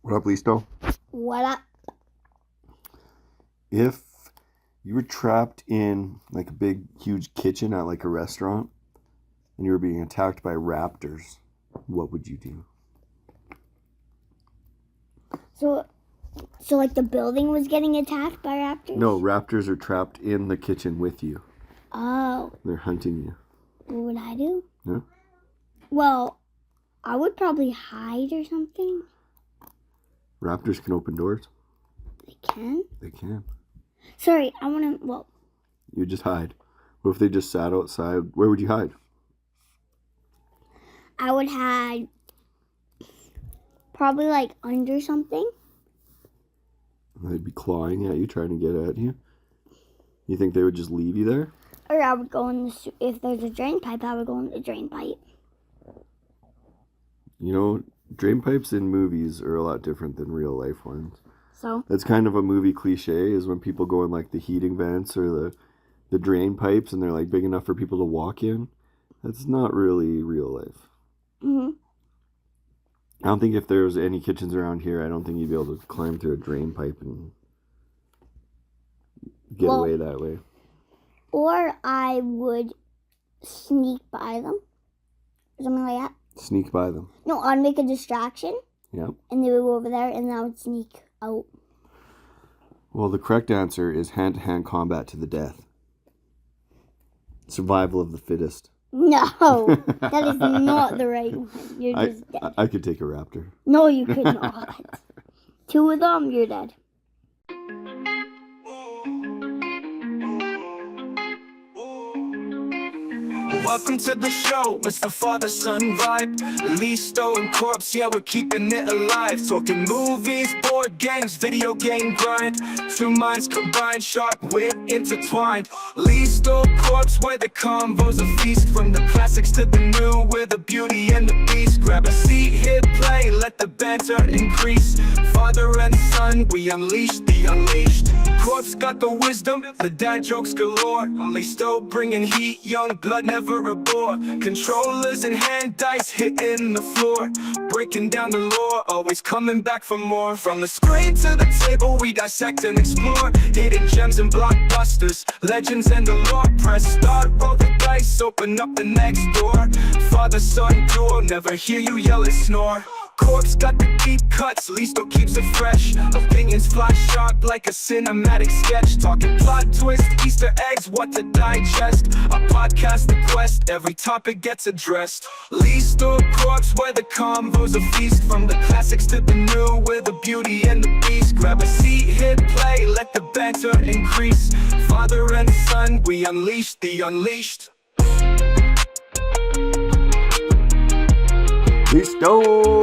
What up, Listo? What up? If you were trapped in like a big, huge kitchen at like a restaurant and you were being attacked by raptors, what would you do? So like the building was getting attacked by raptors? No, raptors are trapped in the kitchen with you. Oh. They're hunting you. What would I do? Yeah. Well, I would probably hide or something. Raptors can open doors. They can? They can. Sorry, I want to, well. You just hide. What if they just sat outside? Where would you hide? I would hide probably like under something. They'd be clawing at you, trying to get at you. You think they would just leave you there? Or I would go in the, if there's a drain pipe, I would go in the drain pipe. You know, drain pipes in movies are a lot different than real life ones. So? That's kind of a movie cliche, is when people go in like the heating vents or the drain pipes and they're like big enough for people to walk in. That's not really real life. Mm-hmm. I don't think if there was any kitchens around here, I don't think you'd be able to climb through a drain pipe and get away that way. Or I would sneak by them. Or something like that. Sneak by them. No, I'd make a distraction. Yep. And they would go over there and I would sneak out. Well, the correct answer is hand-to-hand combat to the death. Survival of the fittest. No, that is not the right one. You're just dead. I could take a raptor. No, you could not. 2 of them, you're dead. Welcome to the show, it's the father-son vibe. Listo and Corpse, yeah, we're keeping it alive. Talking movies, board games, video game grind. 2 minds combined, sharp wit intertwined. ListoCorps, where the convo's a feast. From the classics to the new, with the beauty and the beast. Grab a seat, hit play, let the banter increase. Father and son, we unleash the unleashed. Corpse got the wisdom, the dad jokes galore. Listo bringing heat, young blood never a bore. Controllers and hand dice hitting the floor. Breaking down the lore, always coming back for more. From the screen to the table, we dissect and explore. Hidden gems and blockbusters, legends and the lore. Press start, roll the dice, open up the next door. Father-son duel, never hear you yell and snore. Corpse got the deep cuts, Listo keeps it fresh. Opinions fly sharp like a cinematic sketch. Talking plot twist, Easter eggs, what to digest. A podcast, the quest, every topic gets addressed. ListoCorps, where the convo's a feast. From the classics to the new, with the beauty and the beast. Grab a seat, hit play, let the banter increase. Father and son, we unleash the unleashed. Listo!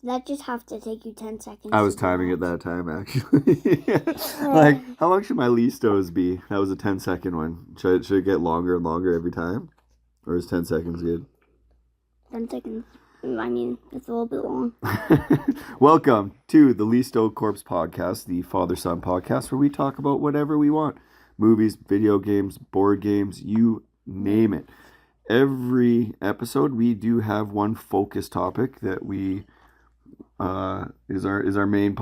That just have to take you 10 seconds. I was timing it that time, actually. Like, how long should my Listos be? That was a 10-second one. Should it get longer and longer every time? Or is 10 seconds good? 10 seconds. I mean, it's a little bit long. Welcome to the ListoCorps Podcast, the father-son podcast, where we talk about whatever we want. Movies, video games, board games, you name it. Every episode, we do have one focus topic that we is our main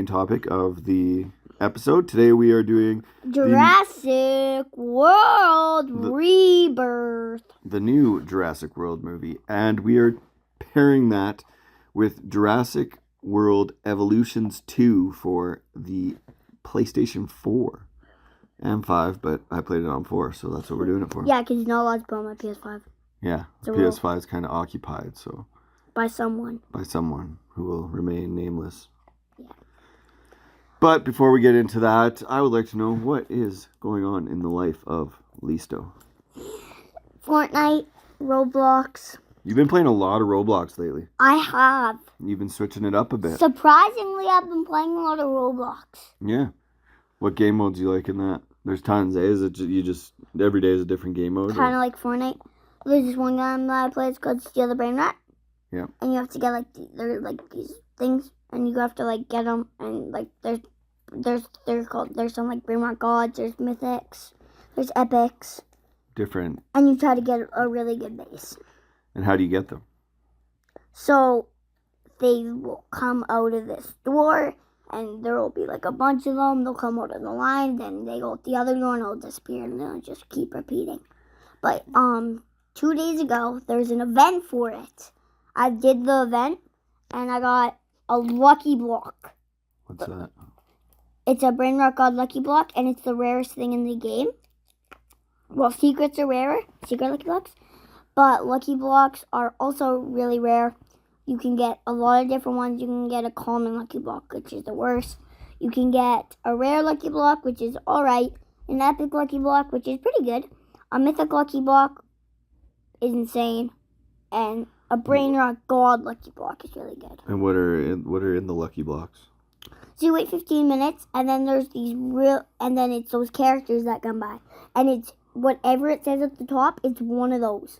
topic of the episode. Today we are doing Jurassic World Rebirth. The new Jurassic World movie, and we are pairing that with Jurassic World Evolutions 2 for the PlayStation 4 and 5, but I played it on 4, so that's what we're doing it for. Yeah, because you're not allowed to put on my PS5. Yeah, the PS5 is kind of occupied, so... By someone who will remain nameless. Yeah. But before we get into that, I would like to know what is going on in the life of Listo. Fortnite, Roblox. You've been playing a lot of Roblox lately. I have. You've been switching it up a bit. Surprisingly, I've been playing a lot of Roblox. Yeah. What game modes do you like in that? There's tons, eh? Is it you just every day is a different game mode? Kind of like Fortnite. There's this one game that I play. It's called Steal the Brain Rat. Yeah. And you have to get they're like these things, and you have to like get them, and like there's some like brain rat gods. There's mythics. There's epics. Different. And you try to get a really good base. And how do you get them? So they will come out of this door, and there will be like a bunch of them. They'll come out of the line, then they go out the other door, and they'll disappear, and they'll just keep repeating. But 2 days ago, there's an event for it. I did the event, and I got a lucky block. What's that? It's a Brain Rock God lucky block, and it's the rarest thing in the game. Well, secrets are rarer, secret lucky blocks, but lucky blocks are also really rare. You can get a lot of different ones. You can get a common lucky block, which is the worst. You can get a rare lucky block, which is alright, an epic lucky block, which is pretty good, a mythic lucky block is insane, and a Brain Rock God lucky block is really good. And what are in the lucky blocks? So you wait 15 minutes, and then there's and then it's those characters that come by, and it's whatever it says at the top. It's one of those.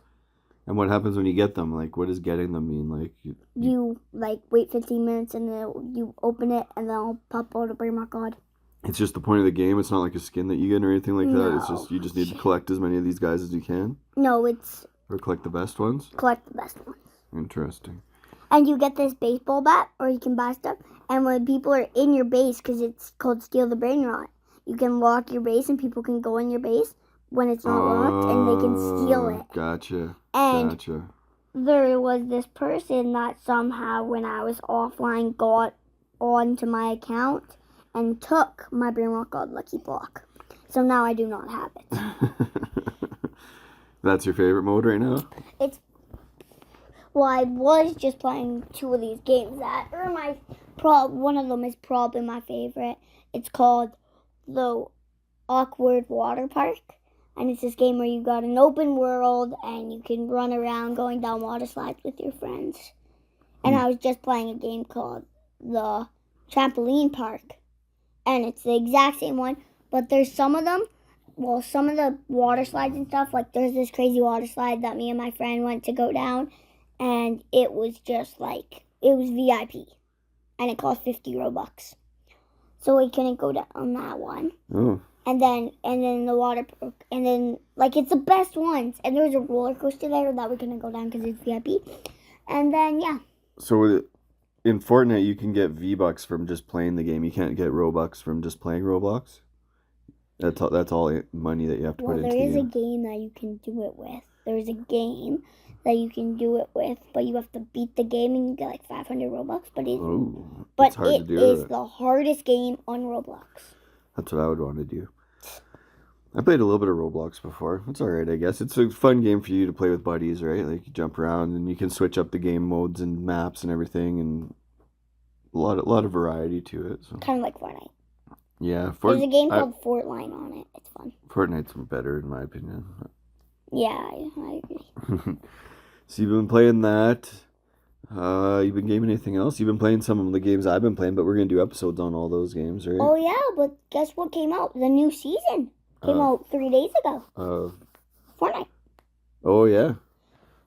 And what happens when you get them? Like, what does getting them mean? Like you like wait 15 minutes, and then you open it, and then I'll pop out a Brain Rock God. It's just the point of the game. It's not like a skin that you get or anything like that. It's No. just you just need to collect as many of these guys as you can. No, it's Or collect the best ones. collect the best ones. Interesting. And you get this baseball bat, or you can buy stuff. And when people are in your base, because it's called Steal the Brain Rot, you can lock your base, and people can go in your base when it's not locked, and they can steal it. Gotcha. And Gotcha. there was this person that somehow, when I was offline, got onto my account and took my Brain Rock God lucky block. So now I do not have it. That's your favorite mode right now? Well, I was just playing 2 of these games that are one of them is probably my favorite. It's called the Awkward Water Park. And it's this game where you got an open world and you can run around going down water slides with your friends. And I was just playing a game called the Trampoline Park. And it's the exact same one, but there's some of them, some of the water slides and stuff, like there's this crazy water slide that me and my friend went to go down. And it was just like, it was VIP. And it cost 50 Robux. So we couldn't go down that one. Oh. And then the water park. And then, like, it's the best ones. And there was a roller coaster there that we couldn't go down because it's VIP. And then, yeah. So in Fortnite, you can get V-Bucks from just playing the game. You can't get Robux from just playing Roblox? That's all money that you have to put into the game. Well, there is a game that you can do it with. There's a game that you can do it with, but you have to beat the game and you get like 500 Robux. But it's hard to do. It is the hardest game on Roblox. That's what I would want to do. I played a little bit of Roblox before. It's alright, I guess. It's a fun game for you to play with buddies, right? Like, you jump around and you can switch up the game modes and maps and everything, and a lot of variety to it. So. Kind of like Fortnite. Yeah. There's a game called Fortline on it. It's fun. Fortnite's better, in my opinion. Yeah, I agree. So you've been playing that. You've been gaming anything else? You've been playing some of the games I've been playing, but we're going to do episodes on all those games, right? Oh, yeah, but guess what came out? The new season came out 3 days ago. Fortnite. Oh, yeah.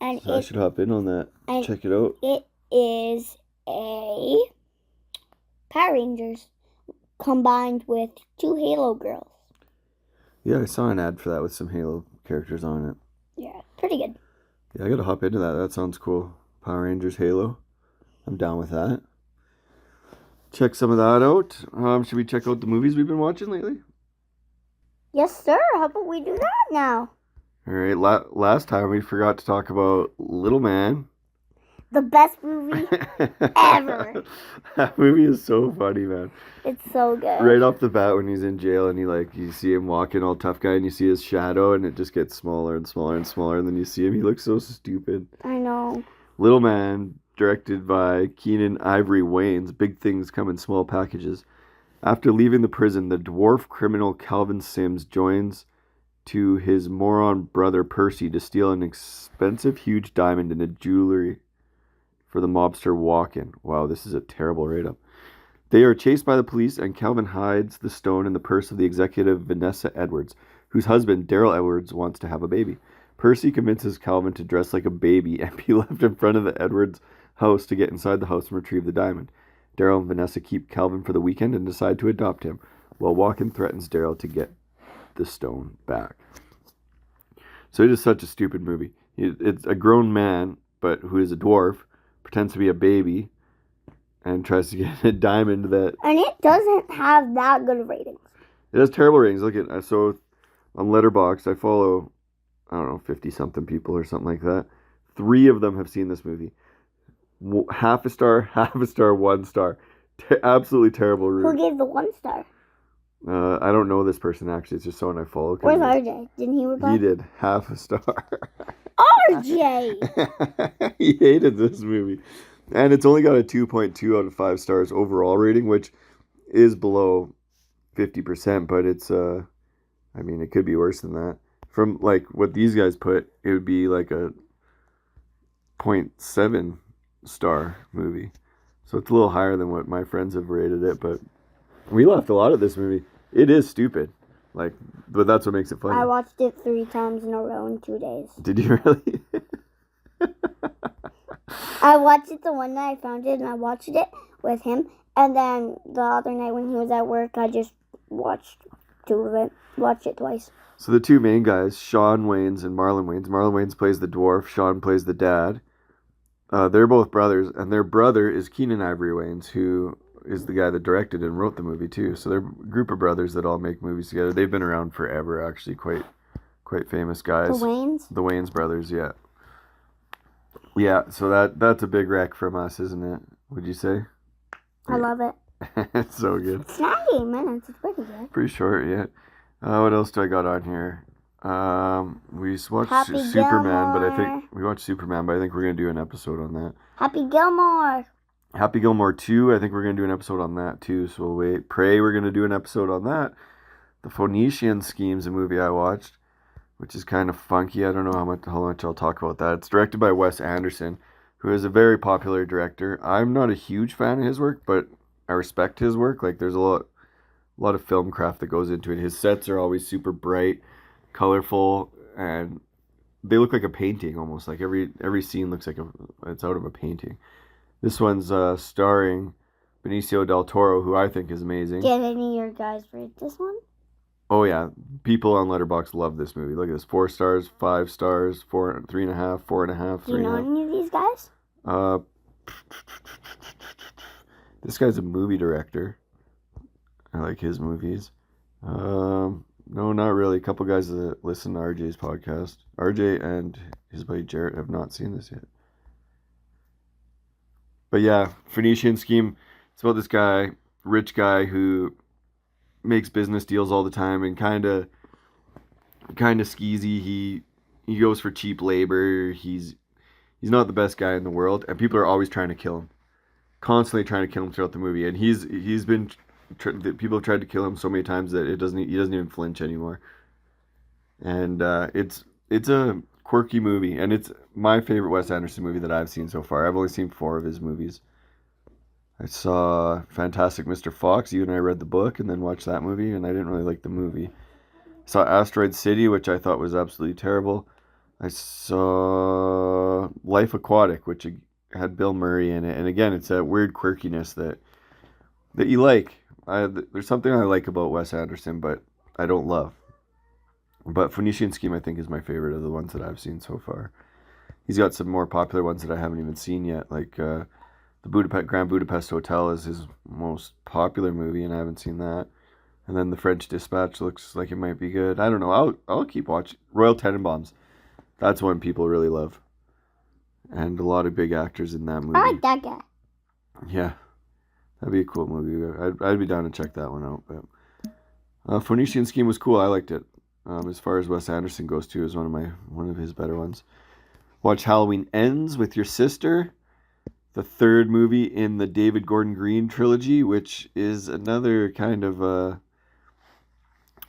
And so I should hop in on that. Check it out. It is a Power Rangers combined with 2 Halo girls. Yeah, I saw an ad for that with some Halo characters on it. Yeah, pretty good. Yeah, I gotta hop into that. That sounds cool. Power Rangers Halo. I'm down with that. Check some of that out. Should we check out the movies we've been watching lately? Yes, sir. How about we do that now? All right. Last time we forgot to talk about Little Man. The best movie ever. That movie is so funny, man. It's so good. Right off the bat when he's in jail and you see him walking all tough guy and you see his shadow and it just gets smaller and smaller and smaller and then you see him, he looks so stupid. I know. Little Man, directed by Keenan Ivory Wayans. Big things come in small packages. After leaving the prison, the dwarf criminal Calvin Sims joins to his moron brother Percy to steal an expensive huge diamond in a jewelry for the mobster Walken. Wow, this is a terrible write-up. They are chased by the police, and Calvin hides the stone in the purse of the executive Vanessa Edwards, whose husband, Daryl Edwards, wants to have a baby. Percy convinces Calvin to dress like a baby and be left in front of the Edwards house to get inside the house and retrieve the diamond. Daryl and Vanessa keep Calvin for the weekend and decide to adopt him, while Walken threatens Daryl to get the stone back. So it is such a stupid movie. It's a grown man, but who is a dwarf, pretends to be a baby, and tries to get a diamond that... And it doesn't have that good of ratings. It has terrible ratings. Look at... So on Letterboxd, I follow, I don't know, 50-something people or something like that. 3 of them have seen this movie. Half a star, 1 star. Absolutely terrible review. Who gave the 1 star? I don't know this person, actually. It's just someone I follow. Where's RJ? Didn't he reply? He did. Half a star. RJ! He hated this movie. And it's only got a 2.2 out of 5 stars overall rating, which is below 50%, but it's, I mean, it could be worse than that. From, like, what these guys put, it would be like a 0.7 star movie. So it's a little higher than what my friends have rated it, but we laughed a lot at this movie. It is stupid. Like, but that's what makes it funny. I watched it 3 times in a row in 2 days. Did you really? I watched it the one night I found it, and I watched it with him. And then the other night when he was at work, I just watched 2 of it. Watched it twice. So the 2 main guys, Sean Waynes and Marlon Waynes. Marlon Waynes plays the dwarf. Sean plays the dad. They're both brothers, and their brother is Keenan Ivory Waynes, who is the guy that directed and wrote the movie too. So they're a group of brothers that all make movies together. They've been around forever, actually, quite famous guys. The Waynes? The Waynes brothers, yeah. Yeah, so that's a big wreck from us, isn't it? Would you say? I love it. It's so good. It's 98 minutes. It's pretty good. Pretty short, yeah. What else do I got on here? We watched Happy Superman, but I Gilmore. think we watched Superman, but I think we're gonna do an episode on that. Happy Gilmore. Happy Gilmore 2, I think we're gonna do an episode on that too. So we'll wait. Prey, we're gonna do an episode on that. The Phoenician Scheme's a movie I watched, which is kind of funky. I don't know how much I'll talk about that. It's directed by Wes Anderson, who is a very popular director. I'm not a huge fan of his work, but I respect his work. Like, there's a lot of film craft that goes into it. His sets are always super bright, colorful, and they look like a painting almost. Like every scene looks like it's out of a painting. This one's starring Benicio del Toro, who I think is amazing. Did any of your guys read this one? Oh yeah, people on Letterboxd love this movie. Look at this: 4 stars, 5 stars, 4, 3.5, 4.5, Do you know 3.5. any of these guys? This guy's a movie director. I like his movies. No, not really. A couple guys that listen to RJ's podcast. RJ and his buddy Jarrett have not seen this yet. But yeah, Phoenician Scheme. It's about this guy, rich guy, who makes business deals all the time and kind of skeezy. He goes for cheap labor. He's not the best guy in the world, and people are always trying to kill him, constantly trying to kill him throughout the movie. And he's been people have tried to kill him so many times that he doesn't even flinch anymore. And it's a quirky movie, and it's my favorite Wes Anderson movie that I've seen so far. I've only seen 4 of his movies. I saw Fantastic Mr. Fox. You and I read the book and then watched that movie, and I didn't really like the movie. I saw Asteroid City, which I thought was absolutely terrible. I saw Life Aquatic, which had Bill Murray in it. And again, it's that weird quirkiness that you like. There's something I like about Wes Anderson, but I don't love. But Phoenician Scheme, I think, is my favorite of the ones that I've seen so far. He's got some more popular ones that I haven't even seen yet, like the Grand Budapest Hotel is his most popular movie, and I haven't seen that. And then The French Dispatch looks like it might be good. I don't know. I'll keep watching. Royal Tenenbaums. That's one people really love. And a lot of big actors in that movie. I like that guy. Yeah. That'd be a cool movie. I'd be down to check that one out. But Phoenician Scheme was cool. I liked it. As far as Wes Anderson goes too, is one of his better ones. Watch Halloween Ends with your sister. The 3rd movie in the David Gordon Green trilogy, which is another kind of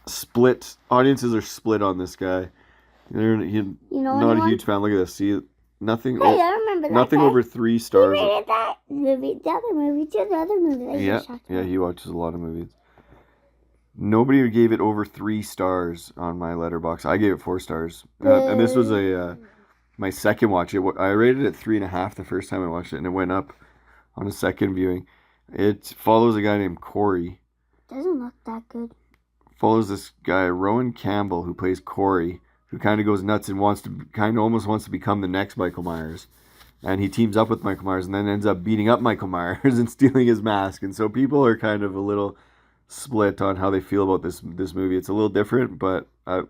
split. Audiences are split on this guy. He's not a huge fan. Look at this. See, nothing. Hey, I remember that nothing guy. over 3 He stars. rated that movie, the other movie, too, the other movie that you just talked Yeah, about. he watches a lot of movies. Nobody gave it over 3 stars on my Letterboxd. I gave it 4 stars, and this was my second watch. I rated it 3.5 the first time I watched it, and it went up on a second viewing. It follows a guy named Corey. Doesn't look that good. follows this guy, Rowan Campbell, who plays Corey, who kind of goes nuts and almost wants to become the next Michael Myers. And he teams up with Michael Myers and then ends up beating up Michael Myers and stealing his mask. And so people are kind of a little split on how they feel about this movie. It's a little different, but I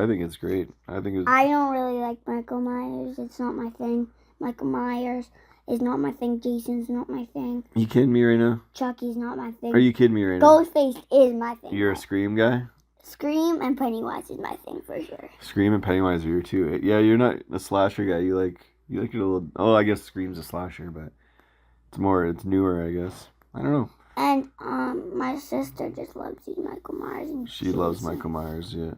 think it's great. I don't really like Michael Myers. It's not my thing. Michael Myers is not my thing. Jason's not my thing. You kidding me right now? Chucky's not my thing. Are you kidding me right now? Ghostface is my thing. You're a Scream guy? Scream and Pennywise is my thing for sure. Scream and Pennywise are your two. Yeah, you're not a slasher guy. You like it a little. Oh, I guess Scream's a slasher, but it's newer, I guess. I don't know. And my sister just loves these Michael Myers. And she loves Michael Myers, yeah.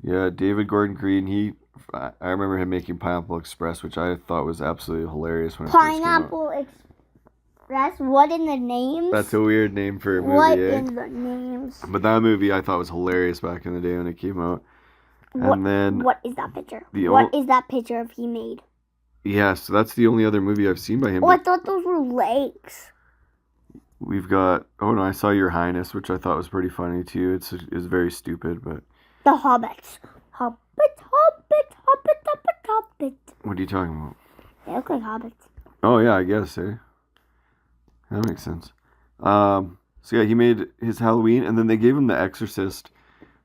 Yeah, David Gordon Green, I remember him making Pineapple Express, which I thought was absolutely hilarious when it first came out. Pineapple Express? What in the names? That's a weird name for a movie, What in the names? But that movie I thought was hilarious back in the day when it came out. What is that picture? What is that picture of he made? Yeah, so that's the only other movie I've seen by him. Oh, I thought those were legs. We've got, I Saw Your Highness, which I thought was pretty funny too. It's very stupid, but... The Hobbits. Hobbit, Hobbit, Hobbit, Hobbit, Hobbit. What are you talking about? They look like hobbits. Oh, yeah, I guess, eh? That makes sense. So yeah, he made his Halloween, and then they gave him The Exorcist,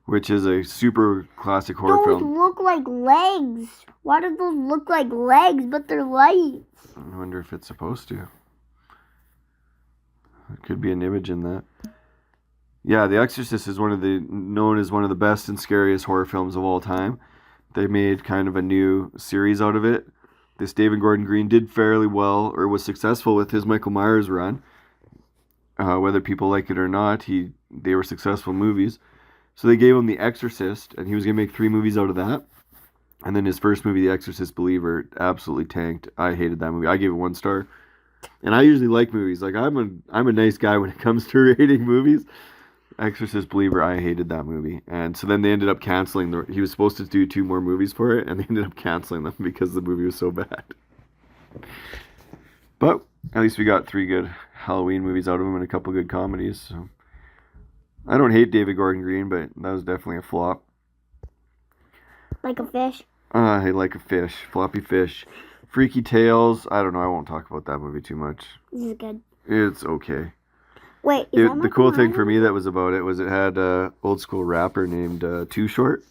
which is a super classic horror film. Those look like legs. Why do those look like legs, but they're lights? I wonder if it's supposed to. There could be an image in that. Yeah, The Exorcist is known as one of the best and scariest horror films of all time. They made kind of a new series out of it. This David Gordon Green did fairly well, or was successful with his Michael Myers run. Whether people like it or not, they were successful movies. So they gave him The Exorcist, and he was going to make 3 movies out of that. And then his first movie, The Exorcist Believer, absolutely tanked. I hated that movie. I gave it 1 star. And I usually like movies. Like, I'm a nice guy when it comes to rating movies. Exorcist Believer, I hated that movie. And so then they ended up canceling. He was supposed to do 2 more movies for it, and they ended up canceling them because the movie was so bad. But at least we got 3 good Halloween movies out of him and a couple good comedies. So I don't hate David Gordon Green, but that was definitely a flop. Like a fish? I like a fish. Floppy fish. Freaky Tales. I don't know. I won't talk about that movie too much. This is good. It's okay. Wait, the cool thing for me that was about it was it had a old school rapper named Too Short.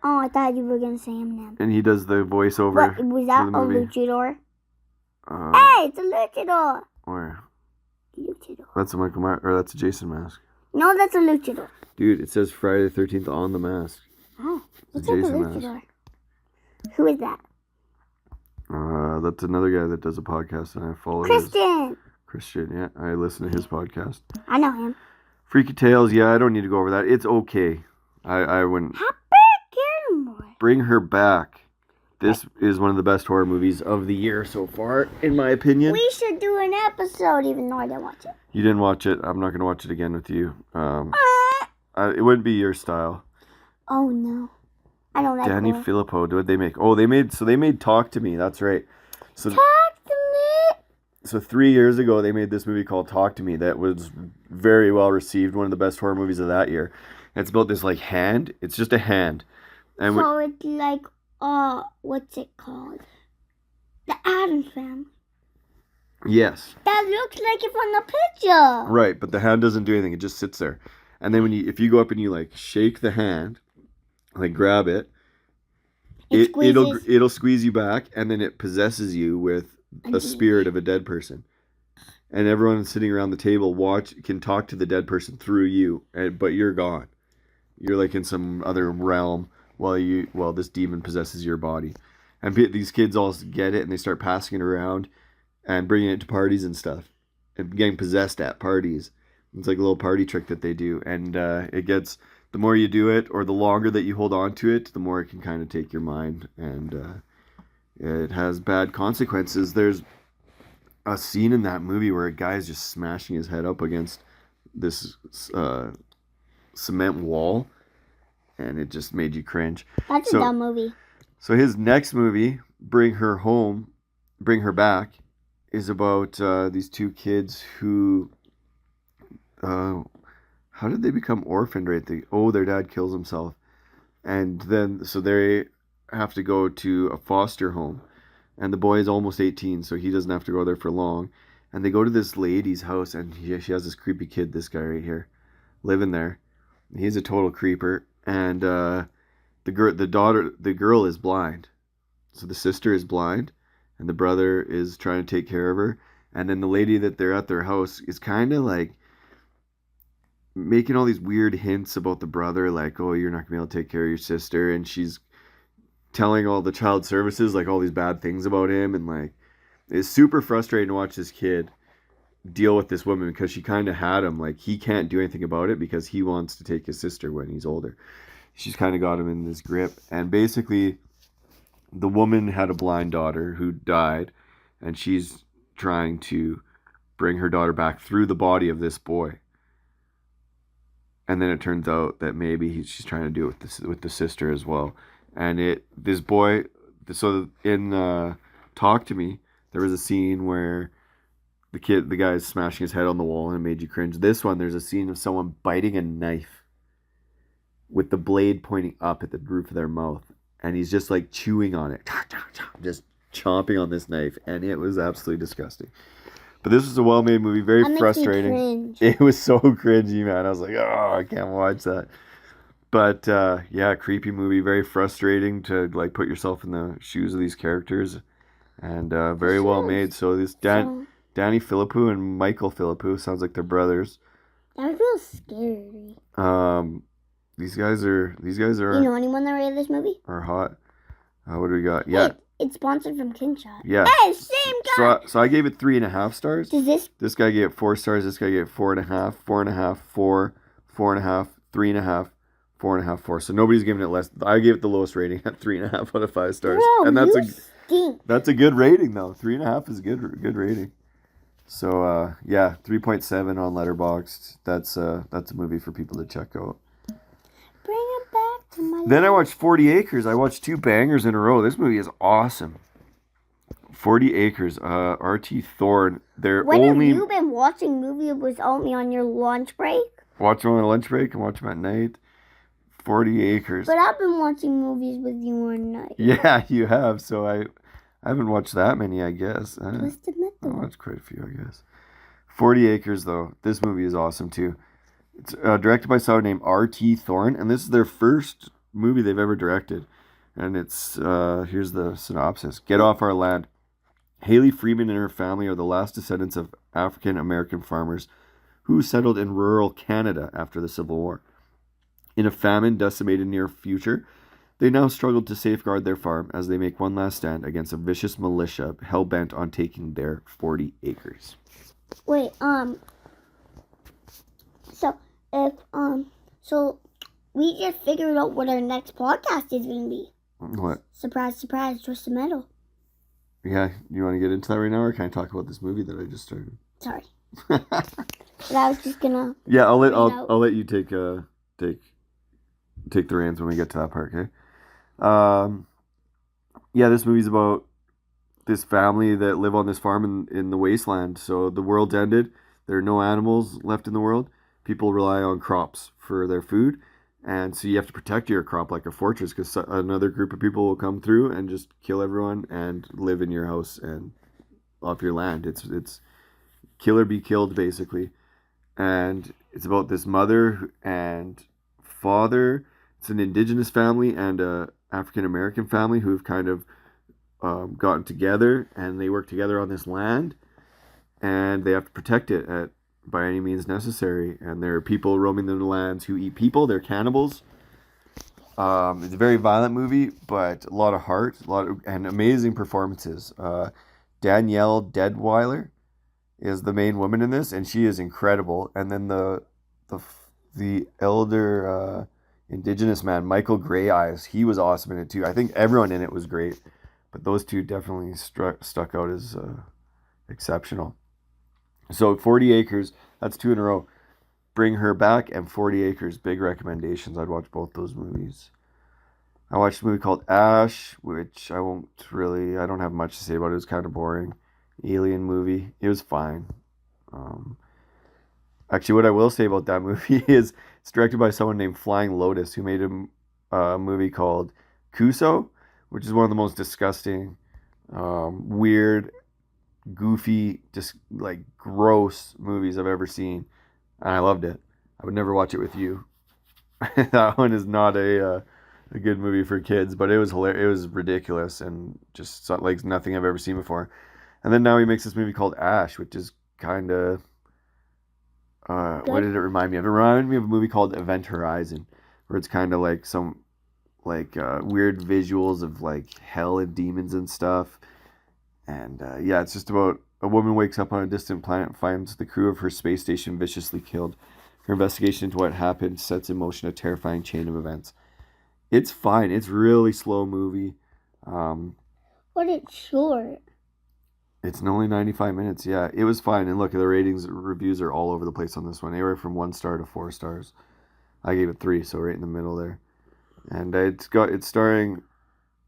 Oh, I thought you were going to say Eminem. And he does the voiceover. What, was that a luchador? Hey, it's a luchador. Where? Luchador. That's a Michael Myers, or that's a Jason mask. No, that's a luchador. Dude, it says Friday the 13th on the mask. Oh, it's a Jason mask. Who is that? That's another guy that does a podcast and I follow. Christian, yeah. I listen to his podcast. I know him. Freaky Tales, yeah, I don't need to go over that. It's okay. I wouldn't. Happy Gilmore. Bring Her Back. This is one of the best horror movies of the year so far, in my opinion. We should do an episode, even though I didn't watch it. You didn't watch it. I'm not going to watch it again with you. It wouldn't be your style. Oh, no. I don't like Danny Filippo, what did they make? Oh, they made Talk to Me. That's right. So Talk to Me. So 3 years ago, they made this movie called Talk to Me that was very well received. One of the best horror movies of that year. And it's about this like hand. It's just a hand. And so it's like, what's it called? The Addams Family. Yes. That looks like it from the picture. Right, but the hand doesn't do anything. It just sits there. And then if you go up and you like shake the hand, like grab it, it'll squeeze you back, and then it possesses you with a spirit of a dead person. And everyone sitting around the table can talk to the dead person through you, but you're gone. You're like in some other realm while this demon possesses your body. And these kids all get it, and they start passing it around and bringing it to parties and stuff, and getting possessed at parties. It's like a little party trick that they do, and the more you do it, or the longer that you hold on to it, the more it can kind of take your mind, and it has bad consequences. There's a scene in that movie where a guy is just smashing his head up against this cement wall, and it just made you cringe. That's a dumb movie. So his next movie, Bring Her Back, is about these 2 kids who how did they become orphaned? Right? Their dad kills himself, and then so they have to go to a foster home, and the boy is almost 18, so he doesn't have to go there for long. And they go to this lady's house, and she has this creepy kid, this guy right here, living there. He's a total creeper, and the girl is blind, so the sister is blind, and the brother is trying to take care of her. And then the lady that they're at their house is kind of like making all these weird hints about the brother, like, oh, you're not gonna be able to take care of your sister, and she's telling all the child services like all these bad things about him, and like it's super frustrating to watch this kid deal with this woman because she kind of had him, like he can't do anything about it because he wants to take his sister when he's older. She's kind of got him in this grip, and basically the woman had a blind daughter who died, and she's trying to bring her daughter back through the body of this boy. And then it turns out that maybe she's trying to do it with the sister as well. And this boy, so in Talk to Me, there was a scene where the guy is smashing his head on the wall and it made you cringe. This one, there's a scene of someone biting a knife with the blade pointing up at the roof of their mouth. And he's just like chewing on it, just chomping on this knife. And it was absolutely disgusting. But this was a well-made movie, very frustrating. It was so cringy, man. I was like, oh, I can't watch that. But yeah, creepy movie, very frustrating to like put yourself in the shoes of these characters, and very well made. So this Danny Philippou and Michael Philippou, sounds like they're brothers. That feels scary. These guys are. You know anyone that rated this movie? Are hot. What do we got? Yeah. It's sponsored from King Shot. Yeah. Hey, same guy. So I gave it 3.5 stars. Does this guy gave it 4 stars. This guy gave it 4.5, 4.5, 4, 4.5, 3.5, 4.5, 4. So nobody's giving it less. I gave it the lowest rating at 3.5 out of 5 stars. Bro, and stink. That's a good rating though. 3.5 is a good rating. So yeah, 3.7 on Letterboxd. That's a movie for people to check out. Bring it back to my Then I watched 40 Acres. I watched 2 bangers in a row. This movie is awesome. 40 Acres, R.T. Thorne. When have you been watching movies without me on your lunch break? Watch them on a lunch break and watch them at night. 40 Acres. But I've been watching movies with you at night. Yeah, you have. So I haven't watched that many, I guess. Twisted I Metal. watched quite a few, I guess. 40 Acres, though. This movie is awesome, too. It's directed by someone named R.T. Thorne, and this is their first movie they've ever directed. And it's, here's the synopsis. Get off our land. Haley Freeman and her family are the last descendants of African-American farmers who settled in rural Canada after the Civil War. In a famine-decimated near future, they now struggle to safeguard their farm as they make one last stand against a vicious militia hell-bent on taking their 40 acres. Wait, so we just figured out what our next podcast is going to be. What? Surprise, surprise, Twisted Metal. Yeah, you want to get into that right now, or can I talk about this movie that I just started? Sorry. But I was just gonna. Yeah, I'll let you take the reins when we get to that part, okay? Yeah, this movie's about this family that live on this farm in the wasteland. So the world's ended. There are no animals left in the world. People rely on crops for their food. And so you have to protect your crop like a fortress, because another group of people will come through and just kill everyone and live in your house and off your land. It's kill or be killed, basically. And it's about this mother and father. It's an indigenous family and a African-American family who've kind of gotten together, and they work together on this land, and they have to protect it by any means necessary. And there are people roaming the lands who eat people. They're cannibals. It's a very violent movie, but a lot of heart, and amazing performances. Danielle Deadwyler is the main woman in this, and she is incredible. And then the elder indigenous man, Michael Grey Eyes, he was awesome in it too. I think everyone in it was great, but those two definitely stuck out as exceptional. So 40 Acres, that's 2 in a row. Bring Her Back and 40 Acres, big recommendations. I'd watch both those movies. I watched a movie called Ash, which I don't have much to say about it. It was kind of boring. Alien movie. It was fine. Actually, what I will say about that movie is it's directed by someone named Flying Lotus, who made a movie called Kuso, which is one of the most disgusting, weird, goofy, just like gross movies I've ever seen. And I loved it. I would never watch it with you. That one is not a good movie for kids, but it was hilarious. It was ridiculous and just like nothing I've ever seen before. And then now he makes this movie called Ash, which is kind of what did it remind me of? It reminded me of a movie called Event Horizon, where it's kind of like some like weird visuals of like hell and demons and stuff. And yeah, it's just about a woman wakes up on a distant planet and finds the crew of her space station viciously killed. Her investigation into what happened sets in motion a terrifying chain of events. It's fine. It's really slow movie. But it's short. It's only 95 minutes. Yeah, it was fine. And look, the reviews are all over the place on this one. Anywhere from 1 star to 4 stars. I gave it 3, so right in the middle there. And it's starring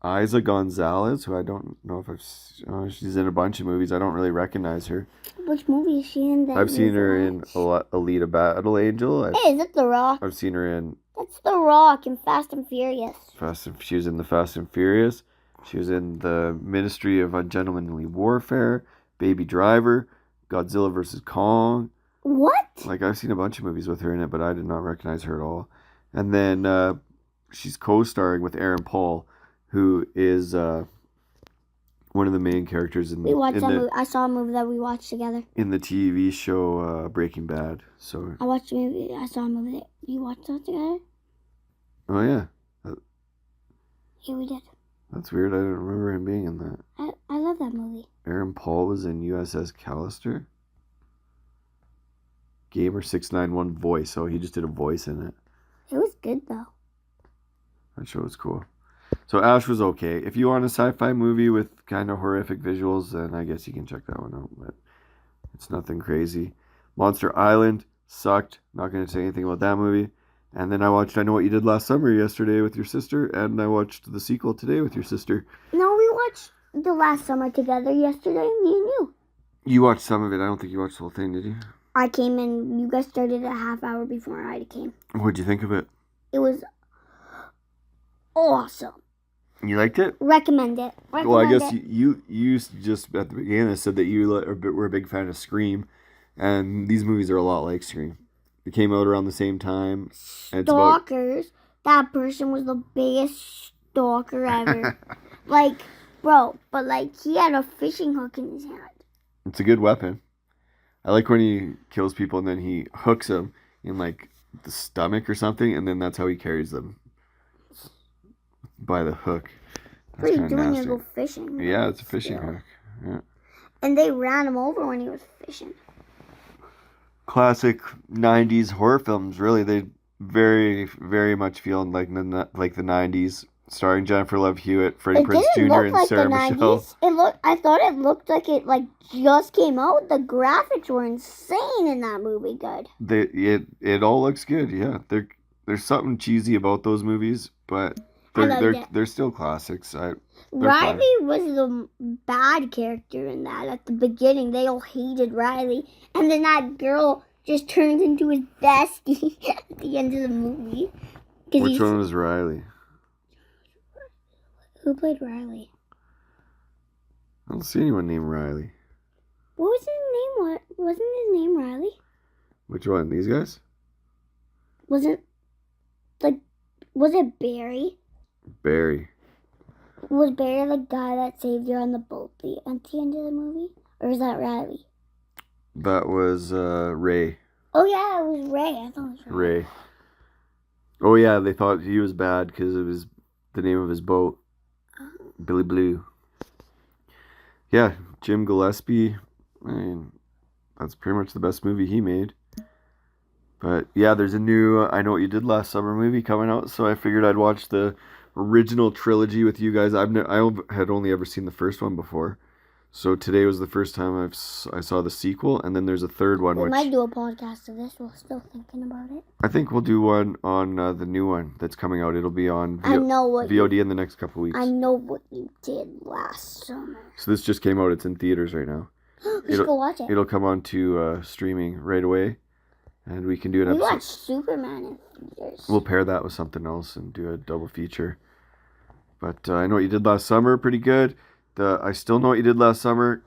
Isa Gonzalez, who I don't know if she's in a bunch of movies. I don't really recognize her. Which movie is she in? I've seen her in Alita Battle Angel. Hey, is that The Rock? I've seen her in... That's The Rock in Fast and Furious. She was in the Fast and Furious. She was in the Ministry of Ungentlemanly Warfare, Baby Driver, Godzilla vs. Kong. What? Like, I've seen a bunch of movies with her in it, but I did not recognize her at all. And then she's co-starring with Aaron Paul, who is one of the main characters in movie. I saw a movie that we watched together. In the TV show Breaking Bad. So I watched a movie. I saw a movie that we watched that together. Oh yeah. Yeah, we did. That's weird. I didn't remember him being in that. I love that movie. Aaron Paul was in USS Callister. Gamer 691 voice. Oh, he just did a voice in it. It was good though. That show was cool. So Ash was okay. If you want a sci-fi movie with kind of horrific visuals, then I guess you can check that one out. But it's nothing crazy. Monster Island sucked. Not going to say anything about that movie. And then I watched I Know What You Did Last Summer yesterday with your sister, and I watched the sequel today with your sister. No, we watched The Last Summer together yesterday, me and you. You watched some of it. I don't think you watched the whole thing, did you? I came in. You guys started a half hour before I came. What'd you think of it? It was awesome. You liked it? Recommend it. Well, I guess you just at the beginning said that you were a big fan of Scream, and these movies are a lot like Scream. They came out around the same time. Stalkers. That person was the biggest stalker ever. Like, bro, but like he had a fishing hook in his hand. It's a good weapon. I like when he kills people and then he hooks them in like the stomach or something, and then that's how he carries them by the hook. What are you doing to go fishing? Yeah, it's a fishing hook. Yeah. And they ran him over when he was fishing. Classic 90s horror films, really. They very, very much feel like the 90s, starring Jennifer Love Hewitt, Freddie Prinze Jr., and Sarah Michelle. I thought it looked like it just came out. The graphics were insane in that movie. Good. It all looks good. Yeah, there's something cheesy about those movies, but they're still classics. Riley was the bad character in that. At the beginning, they all hated Riley, and then that girl just turns into his bestie at the end of the movie. Which one was Riley? Who played Riley? I don't see anyone named Riley. What was his name? Wasn't his name Riley? Which one? These guys? Was it Barry? Barry. Was Barry the guy that saved her on the boat at the end of the movie? Or was that Riley? That was Ray. Oh, yeah, it was Ray. I thought it was Ray. Oh, yeah, they thought he was bad because it was the name of his boat. Billy Blue. Yeah, Jim Gillespie. I mean, that's pretty much the best movie he made. But, yeah, there's a new I Know What You Did Last Summer movie coming out, so I figured I'd watch the original trilogy with you guys. I had only ever seen the first one before, so today was the first time I saw the sequel, and then there's a third one. We might do a podcast of this. We're still thinking about it. I think we'll do one on the new one that's coming out. It'll be on VOD in the next couple weeks. I know what you did last summer. So this just came out. It's in theaters right now. We should go watch it. It'll come on to streaming right away. And we can do an We episode. watched Superman in theaters. We'll pair that with something else and do a double feature. But I Know What You Did Last Summer, pretty good. I Still Know What You Did Last Summer,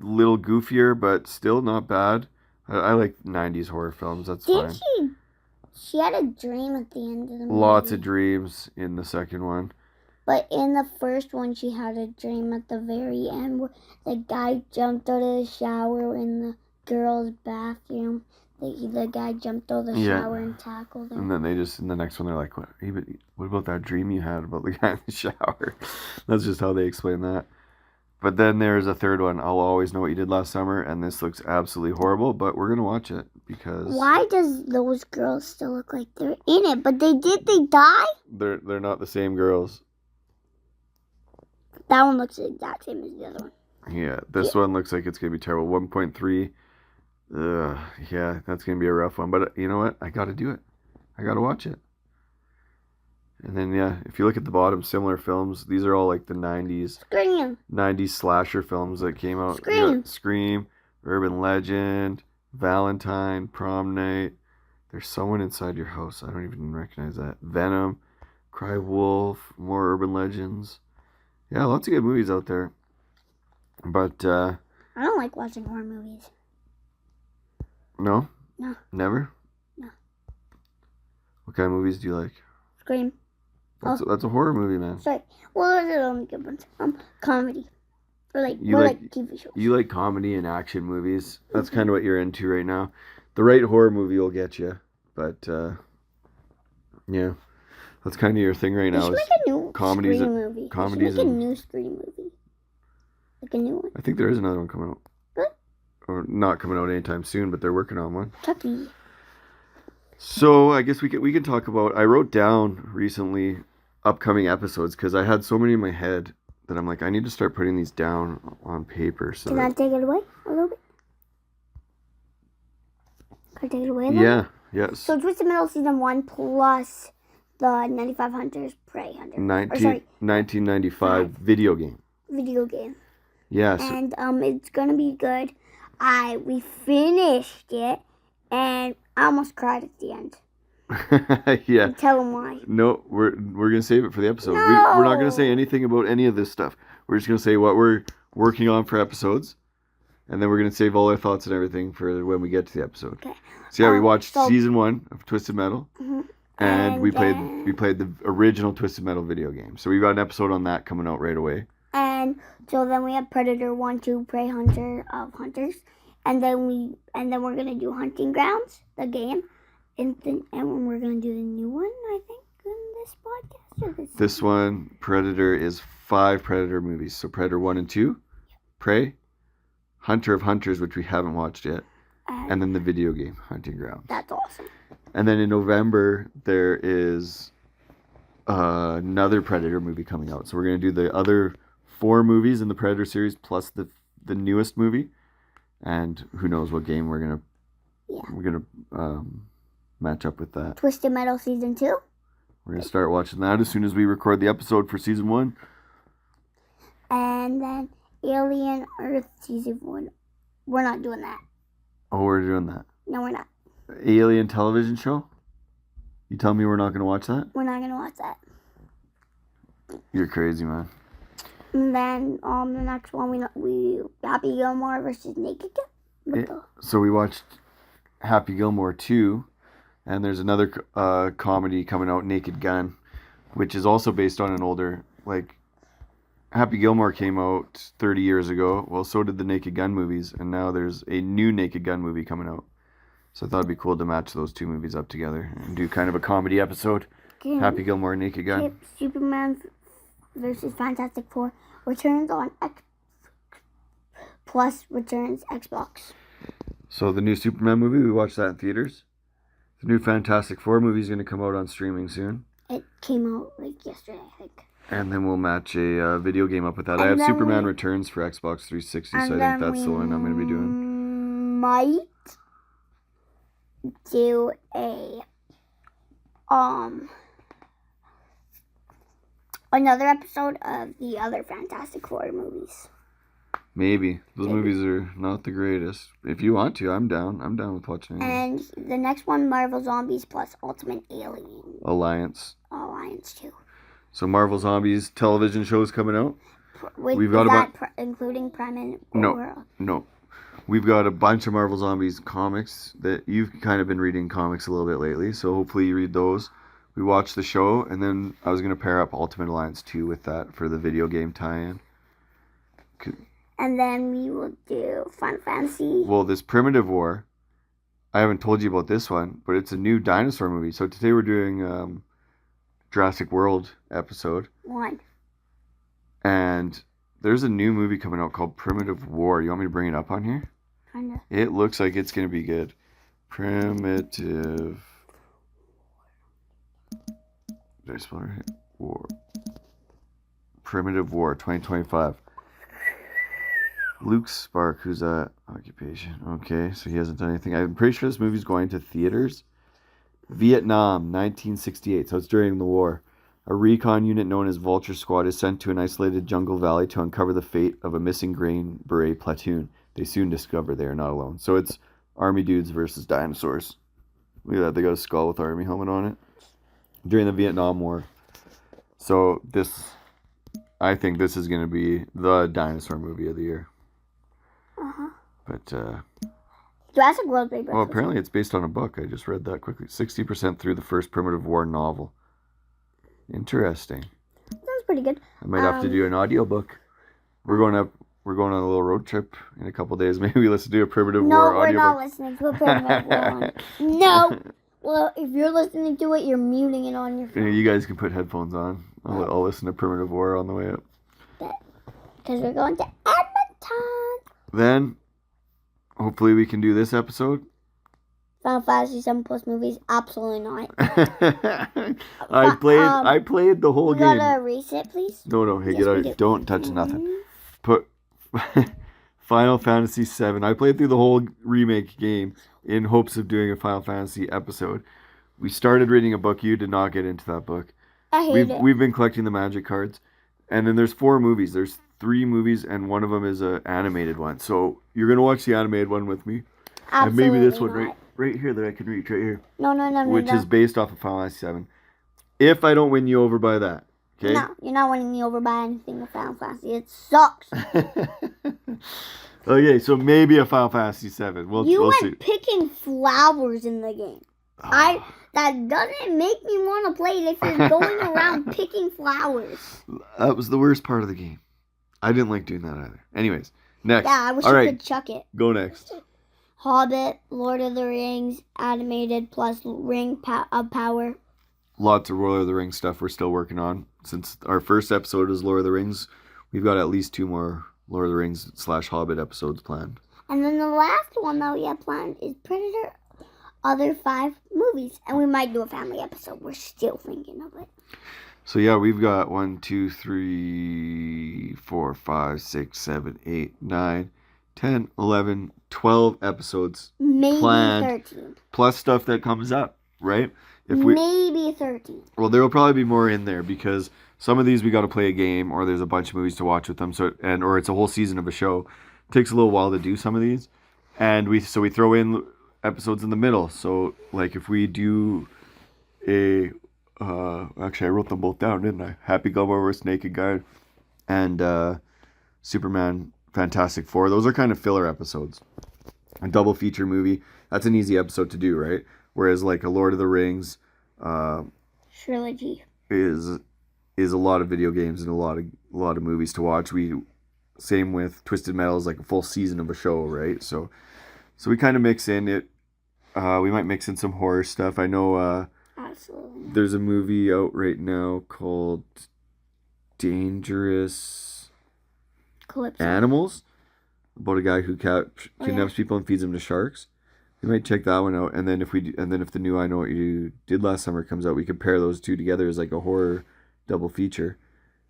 a little goofier, but still not bad. I like 90s horror films. That's fine. She had a dream at the end of the movie. Lots of dreams in the second one. But in the first one, she had a dream at the very end where the guy jumped out of the shower in the girl's bathroom. The guy jumped out of the shower and tackled her. And then in the next one, they're like, what about that dream you had about the guy in the shower? That's just how they explain that. But then there's a third one, I'll Always Know What You Did Last Summer, and this looks absolutely horrible, but we're going to watch it because... Why does those girls still look like they're in it? But they die? They're not the same girls. That one looks the exact same as the other one. Yeah, this one looks like it's going to be terrible. 1.3. Yeah, that's going to be a rough one. But you know what? I got to do it. I got to watch it. And then, if you look at the bottom, similar films. These are all like the 90s. Scream. 90s slasher films that came out. Scream. Scream, Urban Legend, Valentine, Prom Night. There's someone inside your house. I don't even recognize that. Venom, Cry Wolf, more Urban Legends. Yeah, lots of good movies out there. But, I don't like watching horror movies. No? No. Never? No. What kind of movies do you like? Scream. That's a horror movie, man. Sorry. Well, those are the only good ones. Comedy. Or like TV shows. You like comedy and action movies. That's kind of what you're into right now. The right horror movie will get you. But, yeah. That's kind of your thing right now. They should make a new Scream movie. They should make a new Scream movie. Like a new one. I think there is another one coming out. What? Or not coming out anytime soon, but they're working on one. Chucky. So I guess we can talk about... I wrote down recently upcoming episodes because I had so many in my head that I'm like, I need to start putting these down on paper. So Can I take it away a little bit? Can I take it away then? Yeah. Yes. So Twisted Metal Season 1 plus the 95 Hunters Prey Hunter. 1995 video game. Video game. Yes. And it's gonna be good. We finished it and I almost cried at the end. Yeah. Tell them why. No, we're gonna save it for the episode. No. We're not gonna say anything about any of this stuff. We're just gonna say what we're working on for episodes, and then we're gonna save all our thoughts and everything for when we get to the episode. Okay. So yeah, we watched season 1 of Twisted Metal, and we played the original Twisted Metal video game. So we got an episode on that coming out right away. And so then we have Predator 1, 2, Prey Hunter of Hunters, and then we're gonna do Hunting Grounds, the game, and we're gonna do the new one, I think, in this podcast or this. This one, Predator, is 5 Predator movies. So Predator 1 and 2, Prey, Hunter of Hunters, which we haven't watched yet, and then the video game, Hunting Grounds. That's awesome. And then in November, there is another Predator movie coming out. So we're going to do the other 4 movies in the Predator series plus the newest movie. And who knows what game we're going to match up with that. Twisted Metal Season 2. We're going to start watching that as soon as we record the episode for Season 1. And then Alien Earth Season 1. We're not doing that. Oh, we're doing that. No, we're not. Alien television show? You tell me we're not going to watch that? We're not going to watch that. You're crazy, man. And then the next one, we Happy Gilmore versus Naked Gun. So we watched Happy Gilmore 2, and there's another comedy coming out, Naked Gun, which is also based on an older, Happy Gilmore came out 30 years ago. Well, so did the Naked Gun movies, and now there's a new Naked Gun movie coming out. So I thought it'd be cool to match those 2 movies up together and do kind of a comedy episode. Okay. Happy Gilmore, Naked Gun. Okay, Superman versus Fantastic Four returns on X plus returns Xbox. So the new Superman movie, we watched that in theaters. The new Fantastic Four movie is going to come out on streaming soon. It came out yesterday, I think. And then we'll match a video game up with that. I have Superman Returns for Xbox 360, so I think that's the one I'm going to be doing. Might do another episode of the other Fantastic Four movies. Maybe. Those Maybe. movies are not the greatest. If you want to, I'm down. I'm down with watching it. And the next one, Marvel Zombies plus Ultimate Alien Alliance 2. So Marvel Zombies television shows coming out. We've got including Prime and No. We've got a bunch of Marvel Zombies comics that you've kind of been reading comics a little bit lately. So hopefully you read those. We watched the show, and then I was going to pair up Ultimate Alliance 2 with that for the video game tie-in. And then we will do Final Fantasy. Well, this Primitive War, I haven't told you about this one, but it's a new dinosaur movie. So today we're doing Jurassic World episode. 1. And there's a new movie coming out called Primitive War. You want me to bring it up on here? Kinda. It looks like it's going to be good. Primitive... Did I spell it right? War. Primitive War 2025. Luke Spark, who's at Occupation. Okay, so he hasn't done anything. I'm pretty sure this movie's going to theaters. Vietnam, 1968. So it's during the war. A recon unit known as Vulture Squad is sent to an isolated jungle valley to uncover the fate of a missing Green Beret platoon. They soon discover they are not alone. So it's army dudes versus dinosaurs. Look at that. They got a skull with army helmet on it. During the Vietnam War. So I think this is going to be the dinosaur movie of the year. Uh-huh. But, Jurassic World Rebirth. well, apparently it's based on a book. I just read that quickly. 60% through the first Primitive War novel. Interesting. Sounds pretty good. I might have to do an audiobook. We're going on a little road trip in a couple days. Maybe we listen to a Primitive War audiobook. No, we're not listening to a Primitive War. No. Well, if you're listening to it, you're muting it on your phone. You guys can put headphones on. I'll listen to Primitive War on the way up. Because we're going to Edmonton. Then, hopefully we can do this episode. Final Fantasy 7 Plus movies? Absolutely not. I played the whole game. You gotta erase it, please? No. Hey, Yes, get we out. do. Don't touch nothing. Put Final Fantasy 7. I played through the whole remake game in hopes of doing a Final Fantasy episode. We started reading a book. You did not get into that book. I hate it. We've been collecting the magic cards. And then there's 4 movies. There's 3 movies, and one of them is an animated one. So you're going to watch the animated one with me. Absolutely and maybe this one not. right here that I can reach right here. No. Which is based off of Final Fantasy 7. If I don't win you over by that. Okay? No, you're not winning me over by anything with Final Fantasy. It sucks. Okay, so maybe a Final Fantasy 7. We'll see. Picking flowers in the game. That doesn't make me want to play it if you're going around picking flowers. That was the worst part of the game. I didn't like doing that either. Anyways, next. Yeah, I wish All you right, could chuck it. go next. Hobbit, Lord of the Rings, animated plus Ring of Power. Lots of Lord of the Rings stuff we're still working on. Since our first episode is Lord of the Rings, we've got at least 2 more Lord of the Rings / Hobbit episodes planned. And then the last one that we have planned is Predator, other 5 movies. And we might do a family episode. We're still thinking of it. So yeah, we've got 1, 2, 3, 4, 5, 6, 7, 8, 9, 10, 11, 12 episodes Maybe planned, 13. plus stuff that comes up, right? Maybe 13. Well, there will probably be more in there because some of these we got to play a game, or there's a bunch of movies to watch with them. Or it's a whole season of a show. It takes a little while to do some of these, and we throw in episodes in the middle. So like if we do actually I wrote them both down, didn't I? Happy Gilmore vs. Naked Guy and Superman Fantastic Four. Those are kind of filler episodes. A double feature movie, that's an easy episode to do, right? Whereas like a Lord of the Rings trilogy is a lot of video games and a lot of movies to watch. Same with Twisted Metal is like a full season of a show, right? So we kind of mix in it. We might mix in some horror stuff. I know Absolutely. there's a movie out right now called Dangerous Calypso. Animals, about a guy who kidnaps people and feeds them to sharks. We might check that one out, and then if the new I Know What You Did Last Summer comes out, we could pair those two together as like a horror double feature,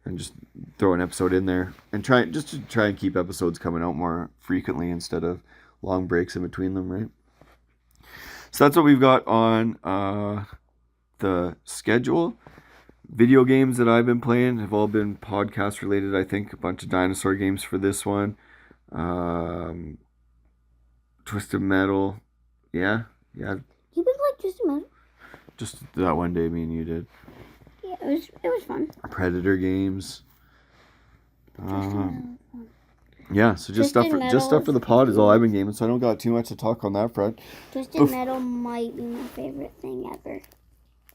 and just throw an episode in there, and try and keep episodes coming out more frequently instead of long breaks in between them, right? So that's what we've got on the schedule. Video games that I've been playing have all been podcast related. I think a bunch of dinosaur games for this one. Twisted Metal. Yeah. You been like Twisted Metal? Just that one day me and you did. Yeah, it was fun. Predator games. Twisted Metal. Yeah, so just stuff for the pod is all I've been gaming, so I don't got too much to talk on that front. Twisted Metal might be my favorite thing ever.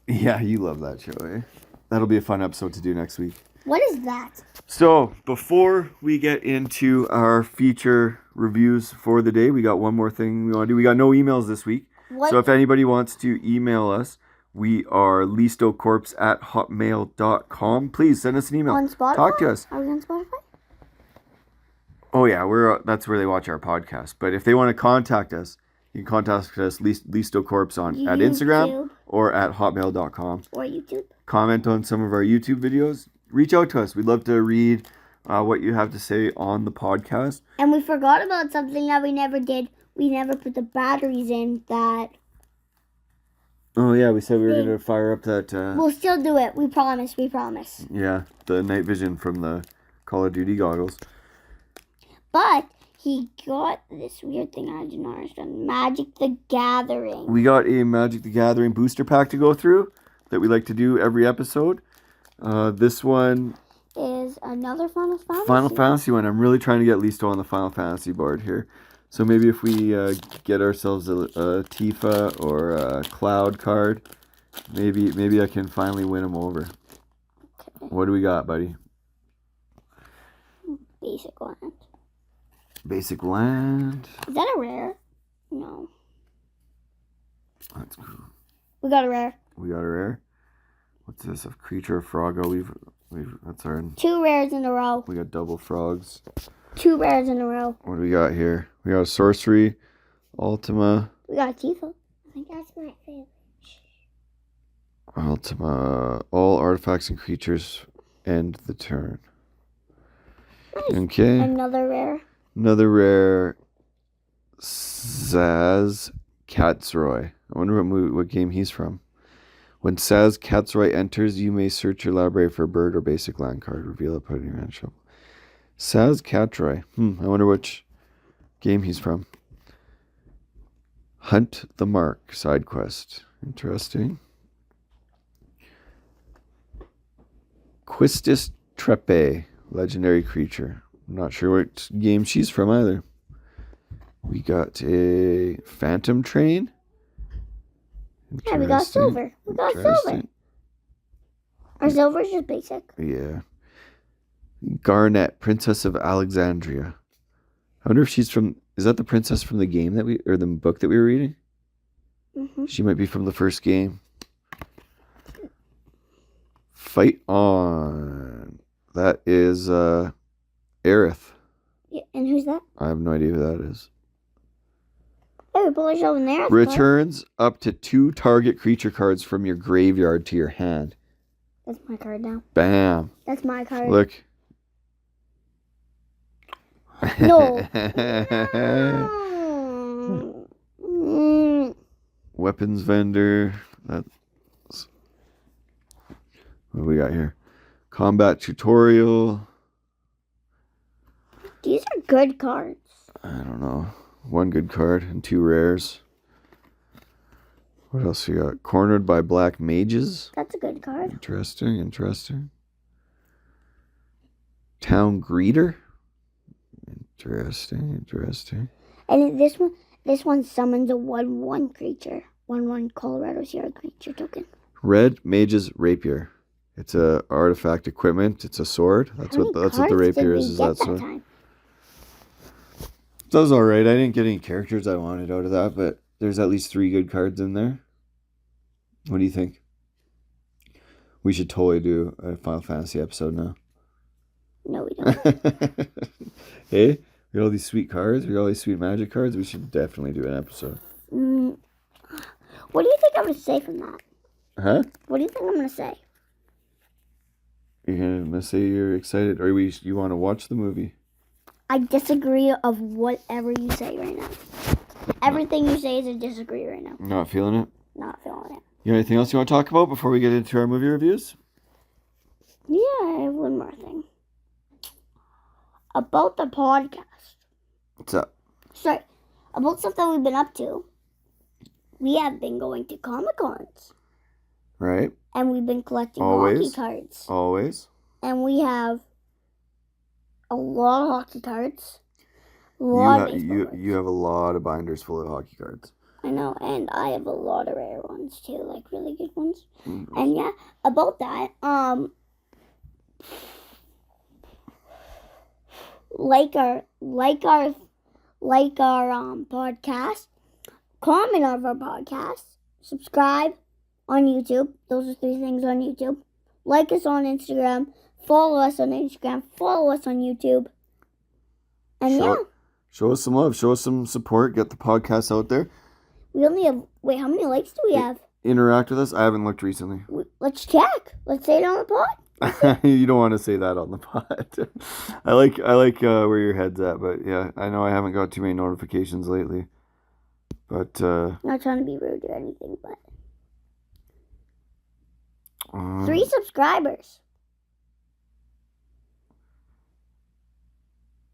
Yeah, you love that show, eh? That'll be a fun episode to do next week. What is that? So, before we get into our feature reviews for the day, we got one more thing we want to do. We got no emails this week. What? So if anybody wants to email us, we are ListoCorps@hotmail.com. Please send us an email. On Spotify? Talk to us. Are we on Spotify? Oh yeah, that's where they watch our podcast. But if they want to contact us, you can contact us ListoCorps at Instagram or at hotmail.com. Or YouTube. Comment on some of our YouTube videos. Reach out to us. We'd love to read what you have to say on the podcast. And we forgot about something that we never did. We never put the batteries in that. Oh yeah, we said we were going to fire up that. We'll still do it. We promise. We promise. Yeah, the night vision from the Call of Duty goggles. But he got this weird thing I didn't understand. Magic the Gathering. We got a Magic the Gathering booster pack to go through that we like to do every episode. This one is another Final Fantasy. Final Fantasy one. I'm really trying to get Listo on the Final Fantasy board here. So maybe if we get ourselves a Tifa or a Cloud card, maybe I can finally win him over. Okay. What do we got, buddy? Basic land. Basic land. Is that a rare? No. That's cool. We got a rare. We got a rare. What's this? A creature, a froggo. We've that's our 2 rares in a row. We got double frogs. 2 rares in a row. What do we got here? We got a sorcery, Ultima. We got a Tifa. I think that's my favorite. Ultima. All artifacts and creatures end the turn. Nice. Okay. Another rare. Another rare. Saz Katzroy. I wonder what game he's from. When Saz Katzroy enters, you may search your library for a bird or basic land card. Reveal it, put it in your hand shuffle. Saz Katzroy. I wonder which game he's from. Hunt the Mark side quest. Interesting. Quistis Trepe, legendary creature. I'm not sure what game she's from either. We got a Phantom Train. Yeah, we got silver. We got silver. Our silver is just basic. Yeah. Garnet, Princess of Alexandria. I wonder if she's from... Is that the princess from the game or the book that we were reading? Mm-hmm. She might be from the first game. Fight on. That is Aerith. Yeah, and who's that? I have no idea who that is. Hey, we pull ourselves in there. Returns up to 2 target creature cards from your graveyard to your hand. That's my card now. Bam. That's my card. Look. No. Weapons vendor. That's... What do we got here? Combat tutorial. These are good cards. I don't know. 1 good card and 2 rares. What else we got? Cornered by Black Mages. That's a good card. Interesting. Town Greeter. Interesting. And this one summons a 1/1 creature. 1/1 Colorado Sierra creature token. Red Mage's Rapier. It's a artifact equipment. It's a sword. That's what the rapier is that sword. That was alright. I didn't get any characters I wanted out of that, but there's at least 3 good cards in there. What do you think? We should totally do a Final Fantasy episode now. No, we don't. Hey, we got all these sweet cards. We got all these sweet magic cards. We should definitely do an episode. What do you think I'm going to say from that? Huh? What do you think I'm going to say? You're going to say you're excited, or you want to watch the movie? I disagree of whatever you say right now. Everything you say is a disagree right now. Not feeling it? Not feeling it. You got anything else you want to talk about before we get into our movie reviews? Yeah, I have one more thing. About the podcast. What's up? Sorry, about stuff that we've been up to. We have been going to Comic-Cons. Right? And we've been collecting Always. hockey cards. Always. And we have a lot of hockey cards. A lot of baseball cards. You have a lot of binders full of hockey cards. I know, and I have a lot of rare ones too, like really good ones. Mm-hmm. And yeah, about that, like our podcast, comment on our podcast, subscribe on YouTube. Those are 3 things on YouTube. Like us on Instagram, follow us on Instagram, follow us on YouTube. And show us some love, show us some support, get the podcast out there. We only have, how many likes do we have? Interact with us. I haven't looked recently. Let's check. Let's say it on the pod. You don't want to say that on the pod. I like where your head's at, but yeah, I know I haven't got too many notifications lately. But not trying to be rude or anything, but 3 subscribers.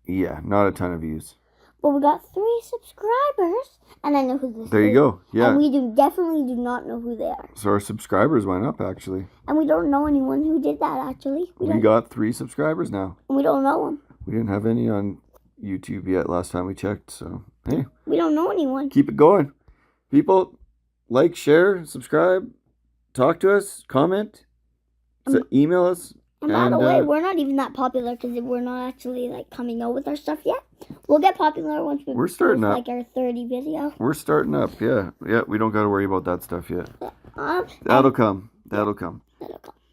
Yeah, not a ton of views. But we got 3 subscribers, and I know who this is. There you go. Yeah. And we definitely do not know who they are. So our subscribers went up, actually. And we don't know anyone who did that, actually. We got 3 subscribers now. And we don't know them. We didn't have any on YouTube yet last time we checked, so hey. We don't know anyone. Keep it going. People, like, share, subscribe, talk to us, comment, email us. And by the way, we're not even that popular because we're not actually like coming out with our stuff yet. We'll get popular once we're starting up. Like our 30 video. We're starting up, yeah. Yeah, we don't got to worry about that stuff yet. That'll come. That'll come.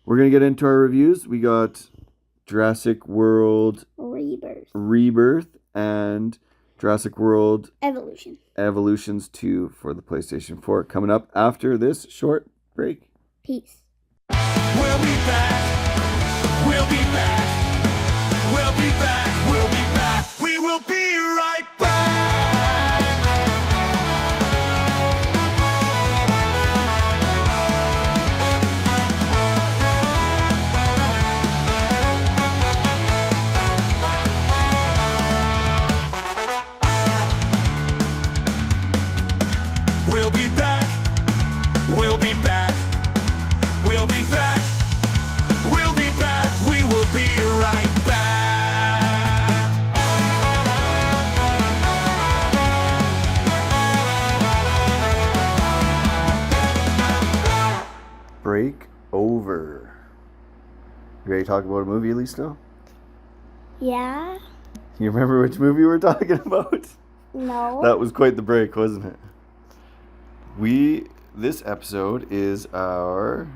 We're going to get into our reviews. We got Jurassic World Rebirth and Jurassic World Evolutions 2 for the PlayStation 4 coming up after this short break. Peace. We'll be back. We'll be back. We'll be back. We'll be back. We will be right back. We'll be back. We'll be back. We'll be back. We'll be back. We will be right back. Break over. You ready to talk about a movie, Listo? Yeah. You remember which movie we're talking about? No. That was quite the break, wasn't it? This episode is our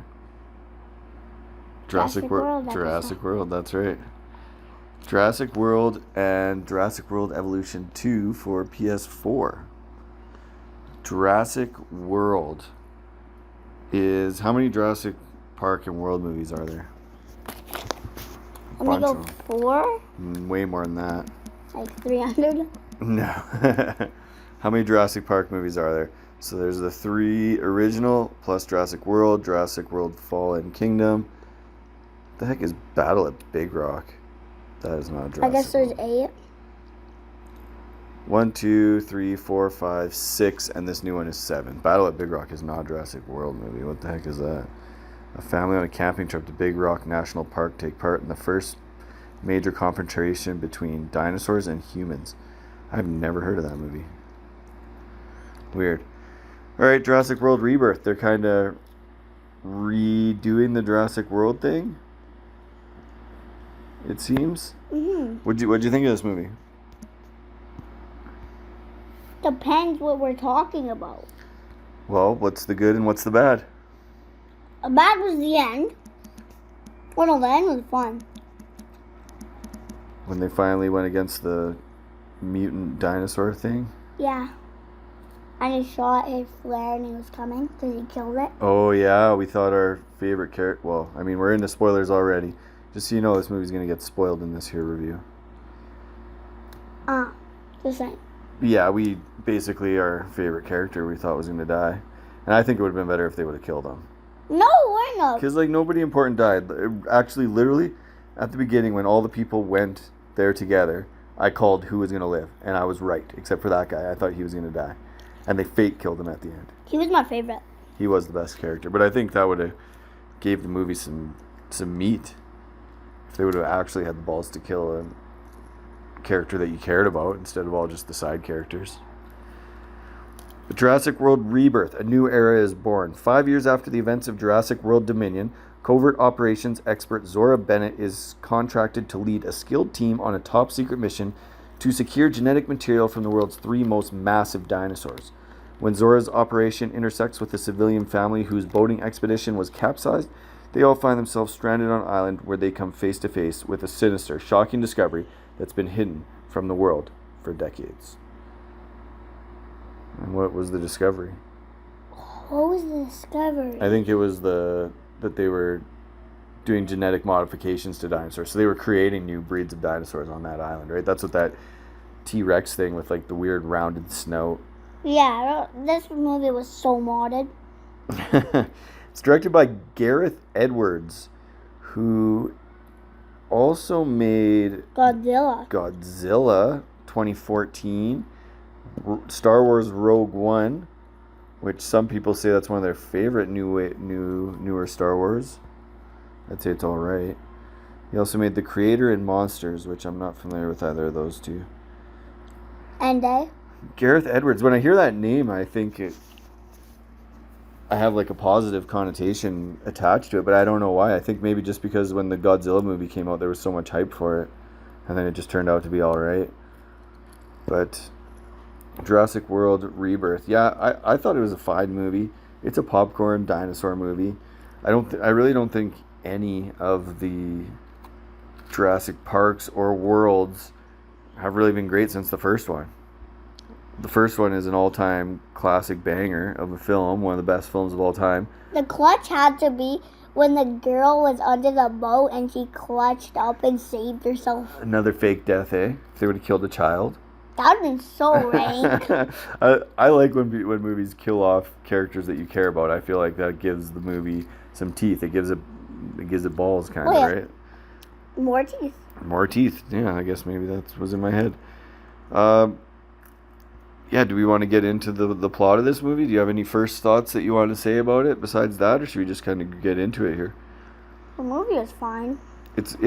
Jurassic World, that's right. Jurassic World and Jurassic World Evolution 2 for ps4. Jurassic World is... How many Jurassic Park and World movies are there? I'm going to go 4? Way more than that. Like 300? No. How many Jurassic Park movies are there? So there's the 3 original plus Jurassic World Fallen Kingdom. What the heck is Battle at Big Rock? That is not Jurassic I guess there's World. 8. 1, 2, 3, 4, 5, 6, and this new one is 7. Battle at Big Rock is not a Jurassic World movie. What the heck is that? A family on a camping trip to Big Rock National Park take part in the first major confrontation between dinosaurs and humans. I've never heard of that movie. Weird. Alright, Jurassic World Rebirth. They're kind of redoing the Jurassic World thing, it seems. Mm-hmm. What'd you think of this movie? Depends what we're talking about. Well, what's the good and what's the bad? The bad was the end. Well, no, the end was fun. When they finally went against the mutant dinosaur thing? Yeah. And he shot his flare and he was coming because he killed it. Oh, yeah. We thought our favorite character... Well, I mean, we're into spoilers already. Just so you know, this movie's going to get spoiled in this here review. Just saying. Yeah, we basically, our favorite character we thought was going to die. And I think it would have been better if they would have killed him. No, why not? Because, like, nobody important died. Actually, literally, at the beginning, when all the people went there together, I called who was going to live, and I was right, except for that guy. I thought he was going to die. And they fake killed him at the end. He was my favorite. He was the best character, but I think that would have gave the movie some meat if they would have actually had the balls to kill a character that you cared about instead of all just the side characters. The Jurassic World Rebirth, a new era is born. 5 years after the events of Jurassic World Dominion, covert operations expert Zora Bennett is contracted to lead a skilled team on a top-secret mission to secure genetic material from the world's 3 most massive dinosaurs. When Zora's operation intersects with a civilian family whose boating expedition was capsized, they all find themselves stranded on an island where they come face to face with a sinister, shocking discovery that's been hidden from the world for decades. And what was the discovery? What was the discovery? I think it was that they were doing genetic modifications to dinosaurs. So they were creating new breeds of dinosaurs on that island, right? That's what that T-Rex thing with like the weird rounded snout. Yeah, this movie was so modded. It's directed by Gareth Edwards, who also made Godzilla 2014, Star Wars Rogue One, which some people say that's one of their favorite newer Star Wars. I'd say it's all right. He also made The Creator and Monsters, which I'm not familiar with either of those two. And Gareth Edwards, when I hear that name, I think I have like a positive connotation attached to it, but I don't know why. I think maybe just because when the Godzilla movie came out, there was so much hype for it, and then it just turned out to be all right. But Jurassic World Rebirth, yeah, I thought it was a fine movie. It's a popcorn dinosaur movie. I really don't think any of the Jurassic Parks or worlds have really been great since the first one. The first one is an all-time classic banger of a film, one of the best films of all time. the clutch had to be when the girl was under the boat and she clutched up and saved herself. Another fake death, eh? If they would have killed a child. That would have been so rank. I like when movies kill off characters that you care about. I feel like that gives the movie some teeth. It gives it balls, kind of, right? More teeth. More teeth. Yeah, I guess maybe that was in my head. Yeah, do we want to get into the plot of this movie? Do you have any first thoughts that you want to say about it besides that, or should we just kind of get into it here? The movie is fine. It's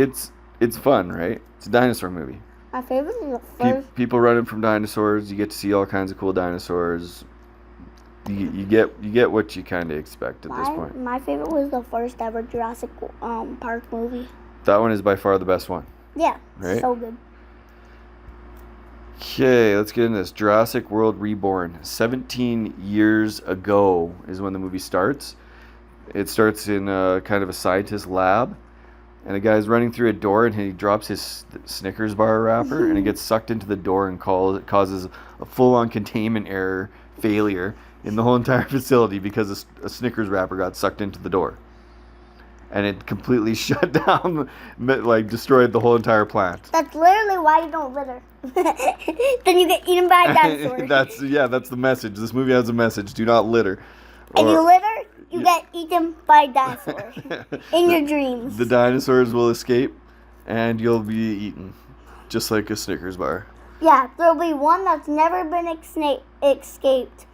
fun, right? It's a dinosaur movie. My favorite is the first. People running from dinosaurs. You get to see all kinds of cool dinosaurs. You get what you kind of expect at this point. My favorite was the first ever Jurassic Park movie. That one is by far the best one. Yeah, right? So good. Okay, let's get into this. Jurassic World Reborn. 17 years ago is when the movie starts. It starts in kind of a scientist lab. And a guy's running through a door and he drops his Snickers bar wrapper and it gets sucked into the door and causes a full-on containment error failure in the whole entire facility because a Snickers wrapper got sucked into the door. And it completely shut down, like destroyed the whole entire plant. That's literally why you don't litter. Then you get eaten by a dinosaur. That's the message. This movie has a message. Do not litter. If you litter, you get eaten by a dinosaur in your dreams. The dinosaurs will escape, and you'll be eaten, just like a Snickers bar. Yeah, there'll be one that's never been escaped.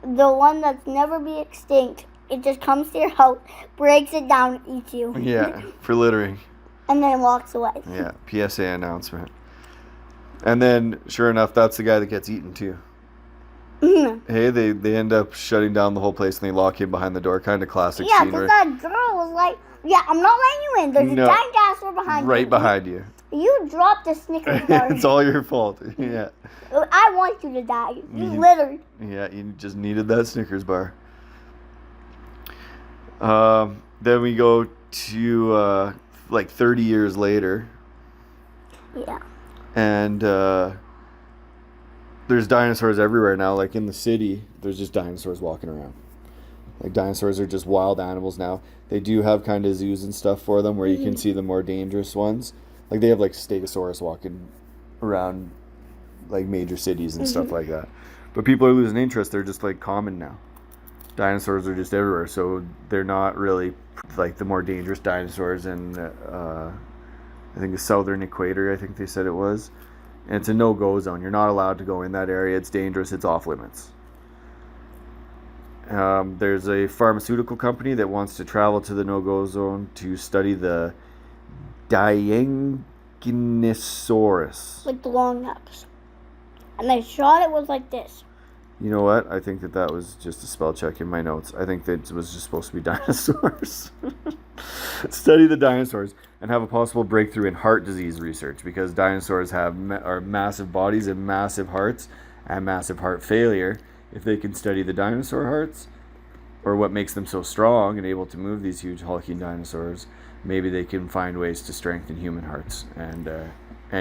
The one that's never be extinct. It just comes to your house, breaks it down, and eats you. Yeah, for littering. And then walks away. Yeah, PSA announcement. And then, sure enough, that's the guy that gets eaten too. Hey, they end up shutting down the whole place and they lock him behind the door. Kind of classic yeah, scene. Yeah, because that girl was like, yeah, I'm not letting you in. There's a giant dinosaur behind you. Right behind you. You dropped the Snickers bar. It's all your fault. Yeah. I want you to die. You littered. Yeah, you just needed that Snickers bar. Then we go to like 30 years later. Yeah. And there's dinosaurs everywhere now. Like in the city, there's just dinosaurs walking around. Like dinosaurs are just wild animals now. They do have kind of zoos and stuff for them where you can see the more dangerous ones. Like they have like Stegosaurus walking around like major cities and stuff like that. But people are losing interest. They're just like common now. Dinosaurs are just everywhere, so they're not really like the more dangerous dinosaurs in I think the southern equator, I think they said it was. And it's a no-go zone. You're not allowed to go in that area. It's dangerous. It's off limits. There's a pharmaceutical company that wants to travel to the no-go zone to study the Dianginosaurus. With the long necks. And they shot it was like this. You know what? I think that was just a spell check in my notes. I think that it was just supposed to be dinosaurs. Study the dinosaurs and have a possible breakthrough in heart disease research, because dinosaurs are massive bodies and massive hearts and massive heart failure. If they can study the dinosaur hearts, or what makes them so strong and able to move these huge hulking dinosaurs, maybe they can find ways to strengthen human hearts and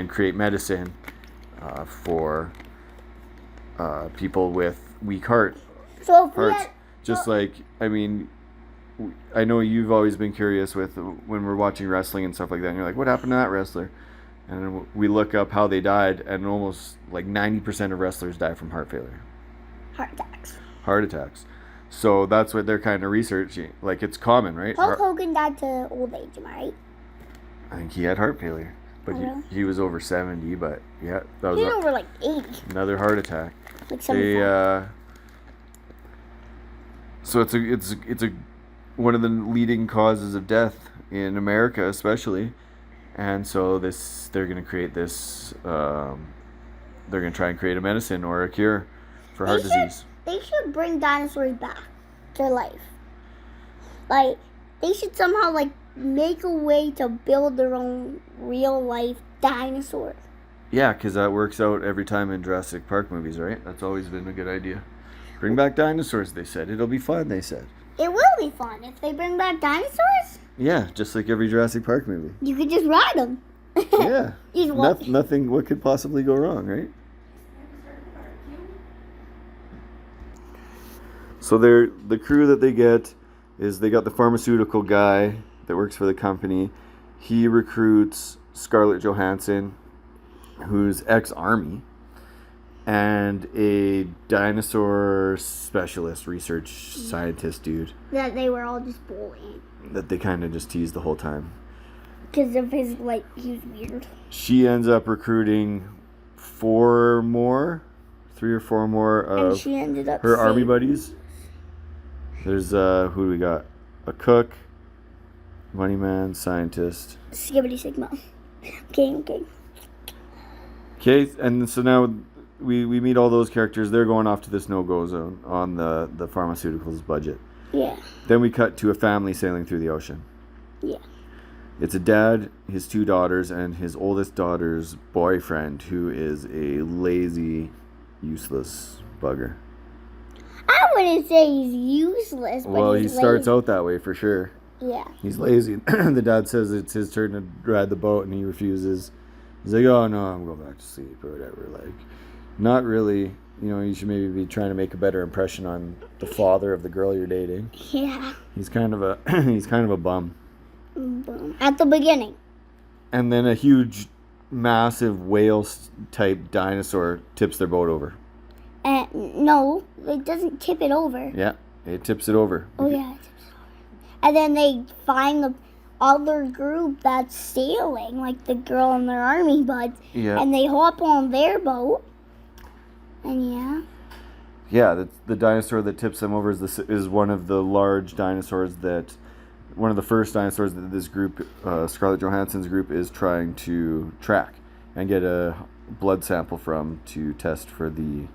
create medicine for people with weak hearts. Just like, I mean, I know you've always been curious with when we're watching wrestling and stuff like that, and you're like, what happened to that wrestler? And we look up how they died, and almost like 90% of wrestlers die from heart failure. Heart attacks. So that's what they're kind of researching. Like, it's common, right? Hulk Hogan died to old age, am I right? I think he had heart failure. But he was over 70, but yeah. That was He's over like 80. Another heart attack. Like 75. So it's a one of the leading causes of death in America, especially. And so they're going to create this, they're going to try and create a medicine or a cure for heart disease. They should bring dinosaurs back to life. Like, they should somehow, like, make a way to build their own real-life dinosaur. Yeah, because that works out every time in Jurassic Park movies, right? That's always been a good idea. Bring back dinosaurs, they said. It'll be fun, they said. It will be fun if they bring back dinosaurs. Yeah, just like every Jurassic Park movie. You could just ride them. Yeah. Nothing, what could possibly go wrong, right? So the crew that they get is they got the pharmaceutical guy that works for the company. He recruits Scarlett Johansson, who's ex-army, and a dinosaur specialist, research scientist dude. That they were all just bullying. That they kind of just teased the whole time. Because of his, like, he was weird. She ends up recruiting 3 or 4 more of and she ended up her army buddies. There's, who do we got? A cook, money man, scientist. Skibbity Sigma. Okay. Okay, and so now we meet all those characters. They're going off to this no-go zone on the pharmaceuticals budget. Yeah. Then we cut to a family sailing through the ocean. Yeah. It's a dad, his 2 daughters, and his oldest daughter's boyfriend, who is a lazy, useless bugger. I wouldn't say he's useless, but well, he's he starts lazy. out that way for sure. Yeah. He's lazy. The dad says it's his turn to ride the boat, and he refuses. He's like, oh, no, I'm going back to sleep, or whatever. Like, not really. You know, you should maybe be trying to make a better impression on the father of the girl you're dating. Yeah. He's kind of a bum. At the beginning. And then a huge, massive whale-type dinosaur tips their boat over. No, it doesn't tip it over. Yeah, it tips it over. Oh, yeah, it tips it over. And then they find the other group that's sailing, like the girl and their army buds. Yeah. And they hop on their boat. And yeah. Yeah, the dinosaur that tips them over is one of the large dinosaurs one of the first dinosaurs that this group, Scarlett Johansson's group, is trying to track and get a blood sample from to test for the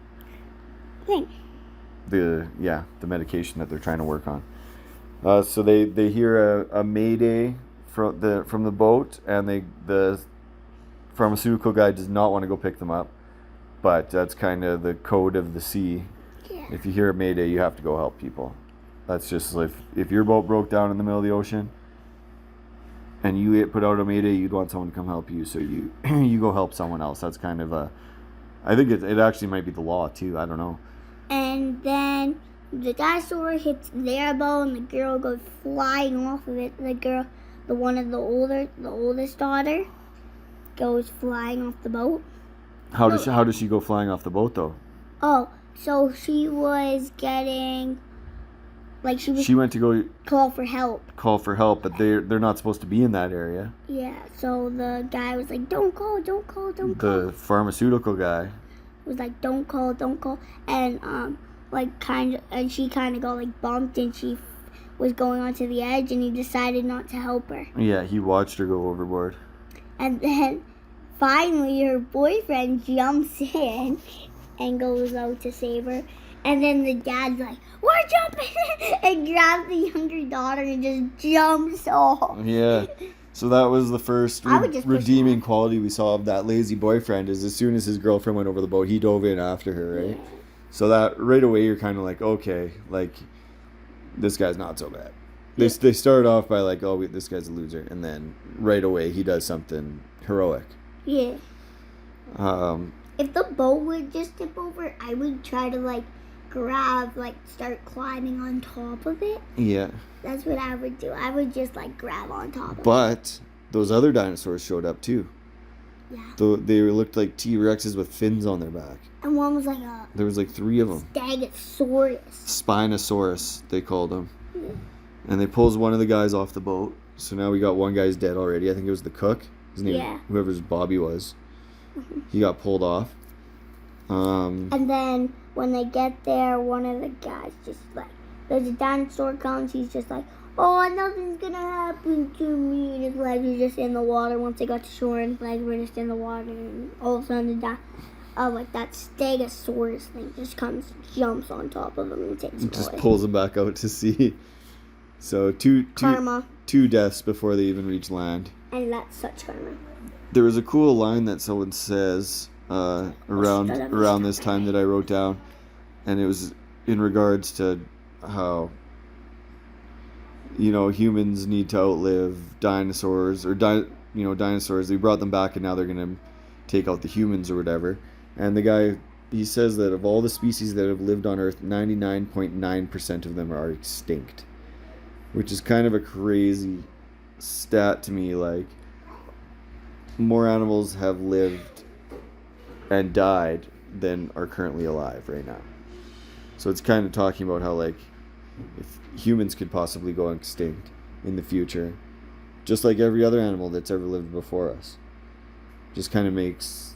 medication that they're trying to work on. So they hear a mayday from the boat, and the pharmaceutical guy does not want to go pick them up, but that's kind of the code of the sea. Yeah. If you hear a mayday, you have to go help people. That's just like if your boat broke down in the middle of the ocean and you put out a mayday, you'd want someone to come help you, so you you go help someone else. That's kind of I think it actually might be the law too. I don't know. And then the dinosaur hits their boat, and the girl goes flying off of it. The oldest daughter, goes flying off the boat. How does she go flying off the boat though? Oh, so she was getting Like she went to go call for help. But they're not supposed to be in that area. Yeah, so the guy was like, don't call. The pharmaceutical guy was like, don't call. And and she kind of got like bumped, and she was going onto the edge, and he decided not to help her. Yeah, he watched her go overboard. And then finally her boyfriend jumps in and goes out to save her. And then the dad's like, we're jumping! And grabs the younger daughter and just jumps off. Yeah. So that was the first redeeming quality we saw of that lazy boyfriend, is as soon as his girlfriend went over the boat, he dove in after her, right? Yeah. So that right away you're kind of like, okay, like, this guy's not so bad. They start off by like, oh, this guy's a loser. And then right away he does something heroic. Yeah. If the boat would just tip over, I would try to like grab, like start climbing on top of it. Yeah. That's what I would do. I would just like grab on top of it. But those other dinosaurs showed up too. Yeah. They looked like T-Rexes with fins on their back. And one was like there was like 3 of them. Stegosaurus. Spinosaurus, they called them. Yeah. And they pulls one of the guys off the boat. So now we got one guy's dead already. I think it was the cook. His name, whoever's Bobby was. Mm-hmm. He got pulled off. And then when they get there, one of the guys just like, there's a dinosaur comes, he's just like, oh, nothing's gonna happen to me. And his legs are just in the water. Once they got to shore, and his legs were just in the water. And all of a sudden, like that Stegosaurus thing just comes, jumps on top of him and takes him just away. Pulls him back out to sea. So two deaths before they even reach land. And that's such karma. There was a cool line that someone says around this time that I wrote down, and it was in regards to how, you know, humans need to outlive dinosaurs, or dinosaurs. They brought them back, and now they're gonna take out the humans or whatever. And the guy, he says that of all the species that have lived on Earth, 99.9% of them are extinct, which is kind of a crazy stat to me. Like, more animals have lived and died than are currently alive right now. So it's kind of talking about how, like, if humans could possibly go extinct in the future, just like every other animal that's ever lived before us, just kind of makes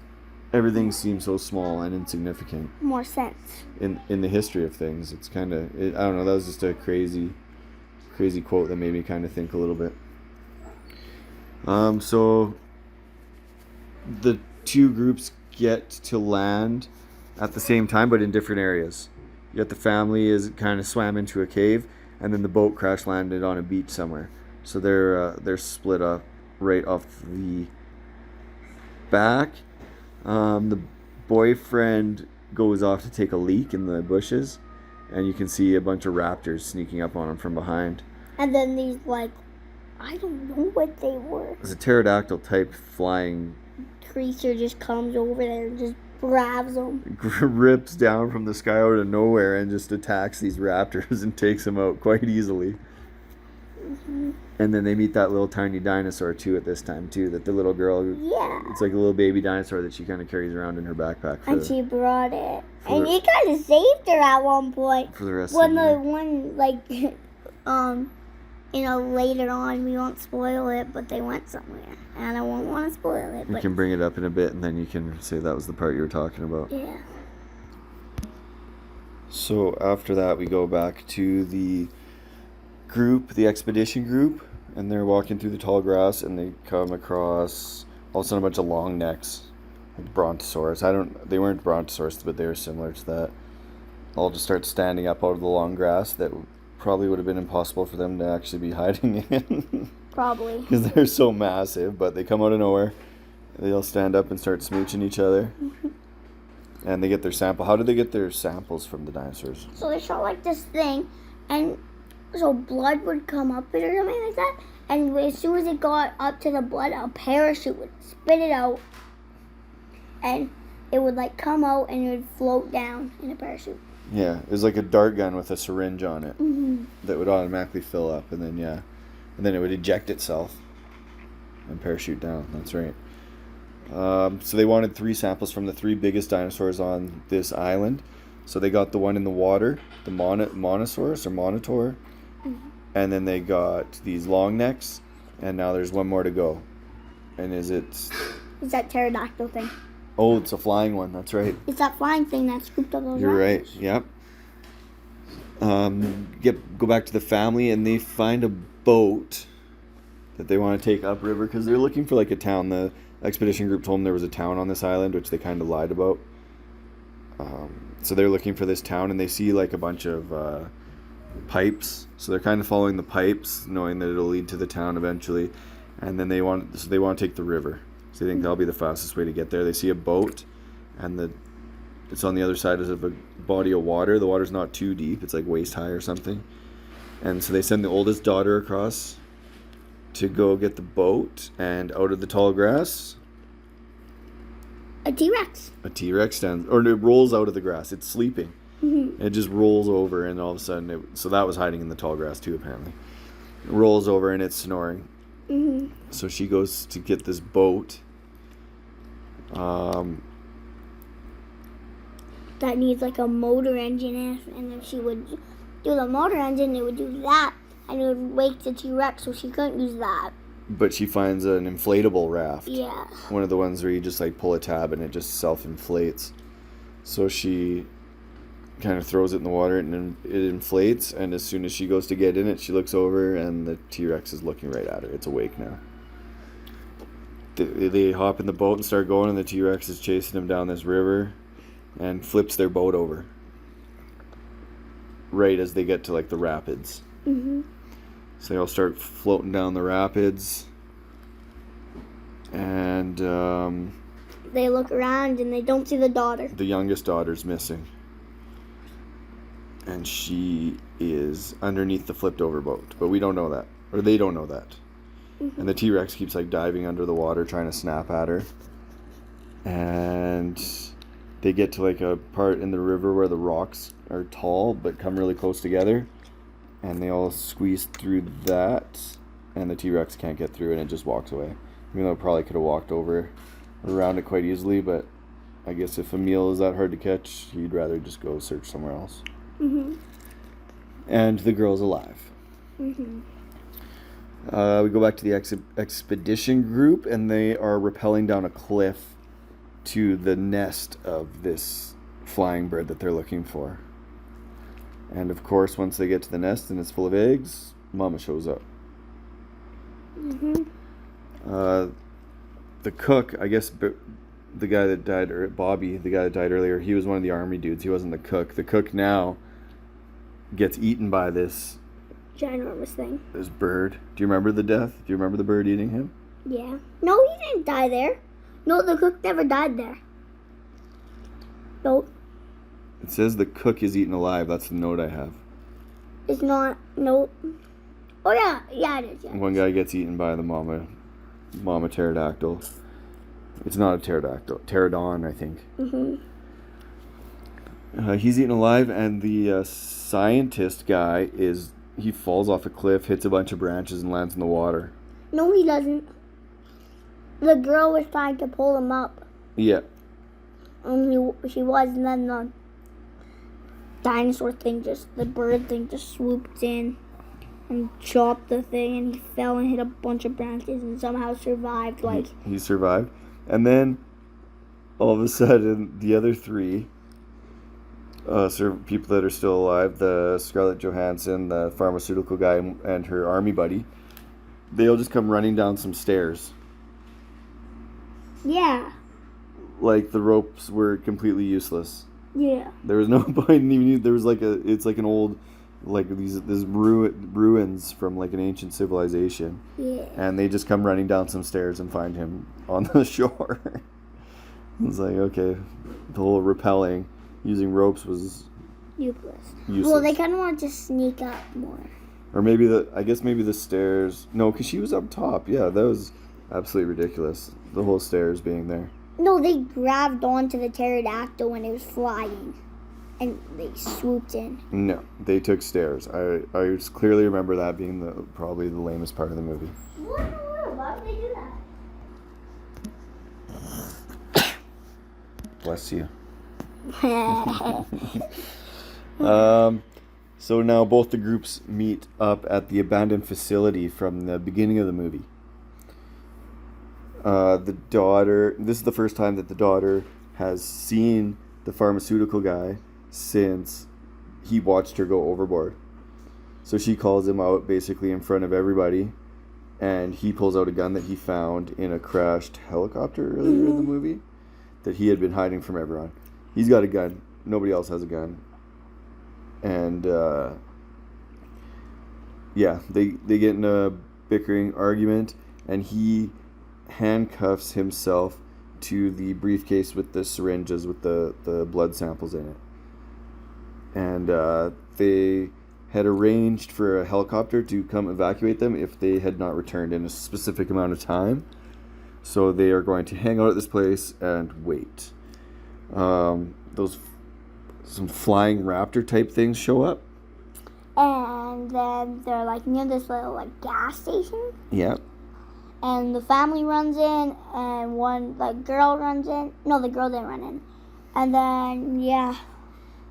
everything seem so small and insignificant. More sense. In the history of things, it's kind of, I don't know, that was just a crazy quote that made me kind of think a little bit. So the 2 groups get to land at the same time, but in different areas. You got the family is kind of swam into a cave, and then the boat crash landed on a beach somewhere. So they're split up right off the back. The boyfriend goes off to take a leak in the bushes, and you can see a bunch of raptors sneaking up on him from behind. And then these, like, I don't know what they were. It's a pterodactyl type flying creature just comes over there and just grabs them. Rips down from the sky out of nowhere and just attacks these raptors and takes them out quite easily. Mm-hmm. And then they meet that little tiny dinosaur too at this time too, that the little girl, it's like a little baby dinosaur that she kind of carries around in her backpack. And she brought it. And he kind of saved her at one point. For the rest of the one, like, later on, we won't spoil it, but they went somewhere. And I won't want to spoil it. You can bring it up in a bit, and then you can say that was the part you were talking about. Yeah. So after that, we go back to the group, the expedition group, and they're walking through the tall grass, and they come across all of a sudden a bunch of long necks, like brontosaurus. They weren't brontosaurus, but they were similar to that. All just start standing up out of the long grass that probably would have been impossible for them to actually be hiding in. Probably. Because they're so massive, but they come out of nowhere. They all stand up and start smooching each other. And they get their sample. How did they get their samples from the dinosaurs? So they shot like this thing, and so blood would come up it or something like that. And as soon as it got up to the blood, a parachute would spit it out. And it would like come out and it would float down in a parachute. Yeah, it was like a dart gun with a syringe on it. Mm-hmm. That would automatically fill up, and then and then it would eject itself and parachute down. That's right. So they wanted 3 samples from the 3 biggest dinosaurs on this island. So they got the one in the water, the Monosaurus or Monitor, and then they got these long necks, and now there's one more to go. And is that pterodactyl thing? Oh, it's a flying one. That's right. It's that flying thing that scooped up those You're rocks. right. Yep. Go back to the family, and they find a boat that they want to take upriver because they're looking for like a town. The expedition group told them there was a town on this island, which they kind of lied about. So they're looking for this town, and they see like a bunch of pipes. So they're kind of following the pipes, knowing that it'll lead to the town eventually. And then they want to take the river. So they think that'll be the fastest way to get there. They see a boat, and it's on the other side of a body of water. The water's not too deep. It's like waist high or something. And so they send the oldest daughter across to go get the boat, and out of the tall grass, a T-Rex. A T-Rex stands, or it rolls out of the grass. It's sleeping. Mm-hmm. It just rolls over, and all of a sudden, so that was hiding in the tall grass too, apparently. It rolls over, and it's snoring. Mm-hmm. So she goes to get this boat. That needs like a motor engine in it, and if she would do the motor engine, it would do that, and it would wake the T-Rex, so she couldn't use that. But she finds an inflatable raft. Yeah. One of the ones where you just like pull a tab and it just self-inflates. So she kind of throws it in the water and it inflates, and as soon as she goes to get in it, she looks over and the T-Rex is looking right at her. It's awake now. They hop in the boat and start going, and the T-Rex is chasing them down this river and flips their boat over right as they get to like the rapids. Mm-hmm. So they all start floating down the rapids, and they look around and they don't see the daughter. The youngest daughter's missing, and she is underneath the flipped over boat, but we don't know that, or they don't know that. Mm-hmm. And the T-Rex keeps like diving under the water trying to snap at her, and they get to like a part in the river where the rocks are tall but come really close together, and they all squeeze through that, and the T-Rex can't get through, and it just walks away. Even though it probably could have walked over around it quite easily, but I guess if a meal is that hard to catch, you'd rather just go search somewhere else. Mm-hmm. And the girl's alive. Mm-hmm. We go back to the expedition group, and they are rappelling down a cliff to the nest of this flying bird that they're looking for. And of course, once they get to the nest and it's full of eggs, Mama shows up. Mm-hmm. The cook, I guess the guy that died, or Bobby, the guy that died earlier, he was one of the army dudes. He wasn't the cook. The cook now gets eaten by this ginormous thing. This bird. Do you remember the death? Do you remember the bird eating him? Yeah. No, he didn't die there. No, the cook never died there. Nope. It says the cook is eaten alive. That's the note I have. It's not. Nope. Oh yeah, yeah it is. Yeah, One guy gets eaten by the mama pterodactyl. It's not a pterodactyl. Pterodon, I think. Mhm. He's eaten alive, and the scientist guy he falls off a cliff, hits a bunch of branches, and lands in the water. No, he doesn't. The girl was trying to pull him up. Yeah. She was, and then the dinosaur thing the bird thing just swooped in and chopped the thing, and he fell and hit a bunch of branches and somehow survived. He survived. And then, all of a sudden, the other three people that are still alive, the Scarlett Johansson, the pharmaceutical guy, and her army buddy, they all just come running down some stairs. Yeah. Like the ropes were completely useless. Yeah. There was no point in even. There was it's like an old, like these ruins from like an ancient civilization. Yeah. And they just come running down some stairs and find him on the shore. It's like, okay, the whole rappelling using ropes was useless. Well, they kind of want to sneak up more. Or maybe the stairs. No, because she was up top. Yeah, that was absolutely ridiculous. The whole stairs being there. No, they grabbed onto the pterodactyl when it was flying, and they swooped in. No, they took stairs. I clearly remember that being probably the lamest part of the movie. What in the world? Why would they do that? Bless you. So now both the groups meet up at the abandoned facility from the beginning of the movie. The daughter, this is the first time that the daughter has seen the pharmaceutical guy since he watched her go overboard. So she calls him out basically in front of everybody, and he pulls out a gun that he found in a crashed helicopter earlier in the movie that he had been hiding from everyone. He's got a gun. Nobody else has a gun. And they get in a bickering argument, and he handcuffs himself to the briefcase with the syringes with the blood samples in it. And they had arranged for a helicopter to come evacuate them if they had not returned in a specific amount of time. So they are going to hang out at this place and wait. Some flying raptor type things show up. And then they're like near this little like gas station. Yeah. And the family runs in, and one like girl runs in. No, the girl didn't run in. And then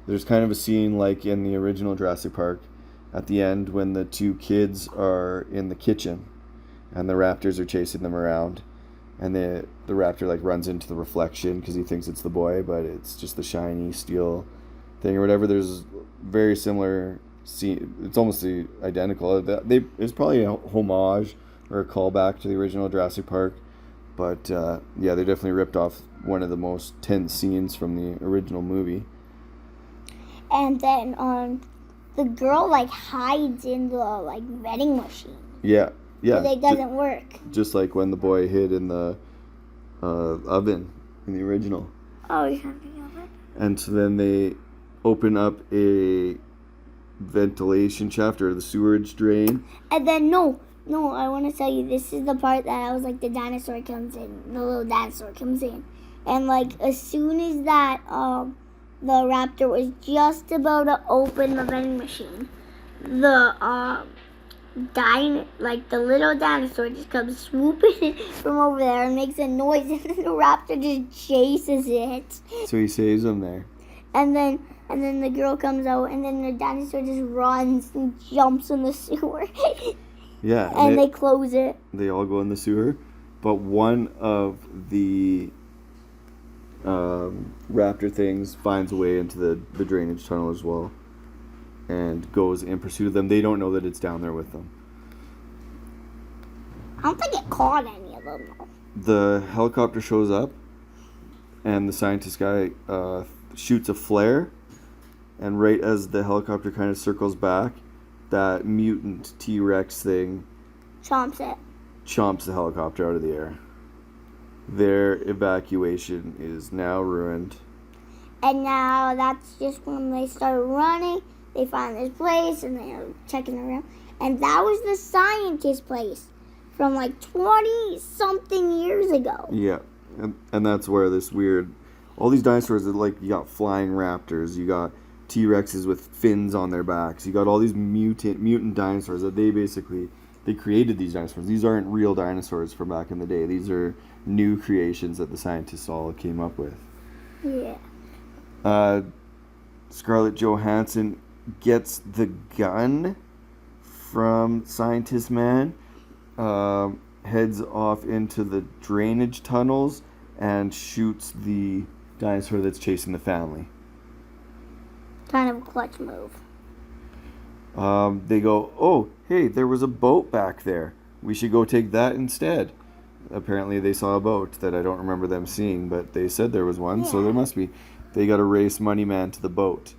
there's kind of a scene like in the original Jurassic Park at the end when the two kids are in the kitchen and the raptors are chasing them around, and the raptor like runs into the reflection because he thinks it's the boy, but it's just the shiny steel thing or whatever. There's very similar scene. It's almost identical. It's probably a homage or a callback to the original Jurassic Park, but they definitely ripped off one of the most tense scenes from the original movie. And then the girl like hides in the like vending machine. Yeah. Because it doesn't work. Just like when the boy hid in the oven in the original. Oh, you're thinking of it? And so then they open up a ventilation shaft or the sewerage drain. And then no, I want to tell you, this is the part that I was like, the dinosaur comes in, the little dinosaur comes in, and like as soon as that the raptor was just about to open the vending machine, the little dinosaur just comes swooping in from over there and makes a noise, and then the raptor just chases it. So he saves him there. And then the girl comes out, and then the dinosaur just runs and jumps in the sewer. Yeah. And they close it. They all go in the sewer, but one of the raptor things finds a way into the drainage tunnel as well and goes in pursuit of them. They don't know that it's down there with them. I don't think it caught any of them, though. The helicopter shows up, and the scientist guy shoots a flare, and right as the helicopter kind of circles back, that mutant T-Rex thing chomps the helicopter out of the air. Their evacuation is now ruined. And now that's just when they start running. They find this place and they're checking around. And that was the scientist place from like 20-something years ago. Yeah, and that's where this weird... All these dinosaurs, like, you got flying raptors, you got T-Rexes with fins on their backs, you got all these mutant dinosaurs that they created these dinosaurs. These aren't real dinosaurs from back in the day. These are new creations that the scientists all came up with. Yeah. Scarlett Johansson gets the gun from Scientist Man, heads off into the drainage tunnels, and shoots the dinosaur that's chasing the family. Kind of a clutch move. They go, oh, hey, there was a boat back there. We should go take that instead. Apparently they saw a boat that I don't remember them seeing, but they said there was one, so there must be. They got to race Money Man to the boat.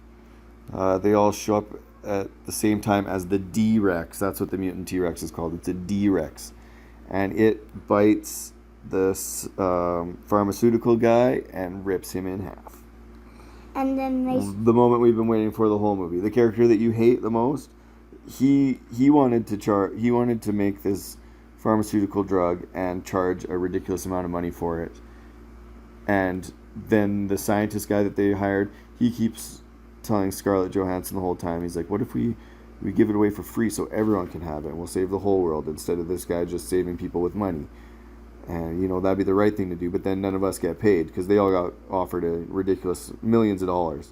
They all show up at the same time as the D-Rex. That's what the mutant T-Rex is called. It's a D-Rex. And it bites the pharmaceutical guy and rips him in half. And then the moment we've been waiting for the whole movie. The character that you hate the most, he wanted to make this pharmaceutical drug and charge a ridiculous amount of money for it. And then the scientist guy that they hired, he keeps telling Scarlett Johansson the whole time, he's like, what if we give it away for free so everyone can have it and we'll save the whole world instead of this guy just saving people with money. And, that'd be the right thing to do. But then none of us get paid because they all got offered a ridiculous millions of dollars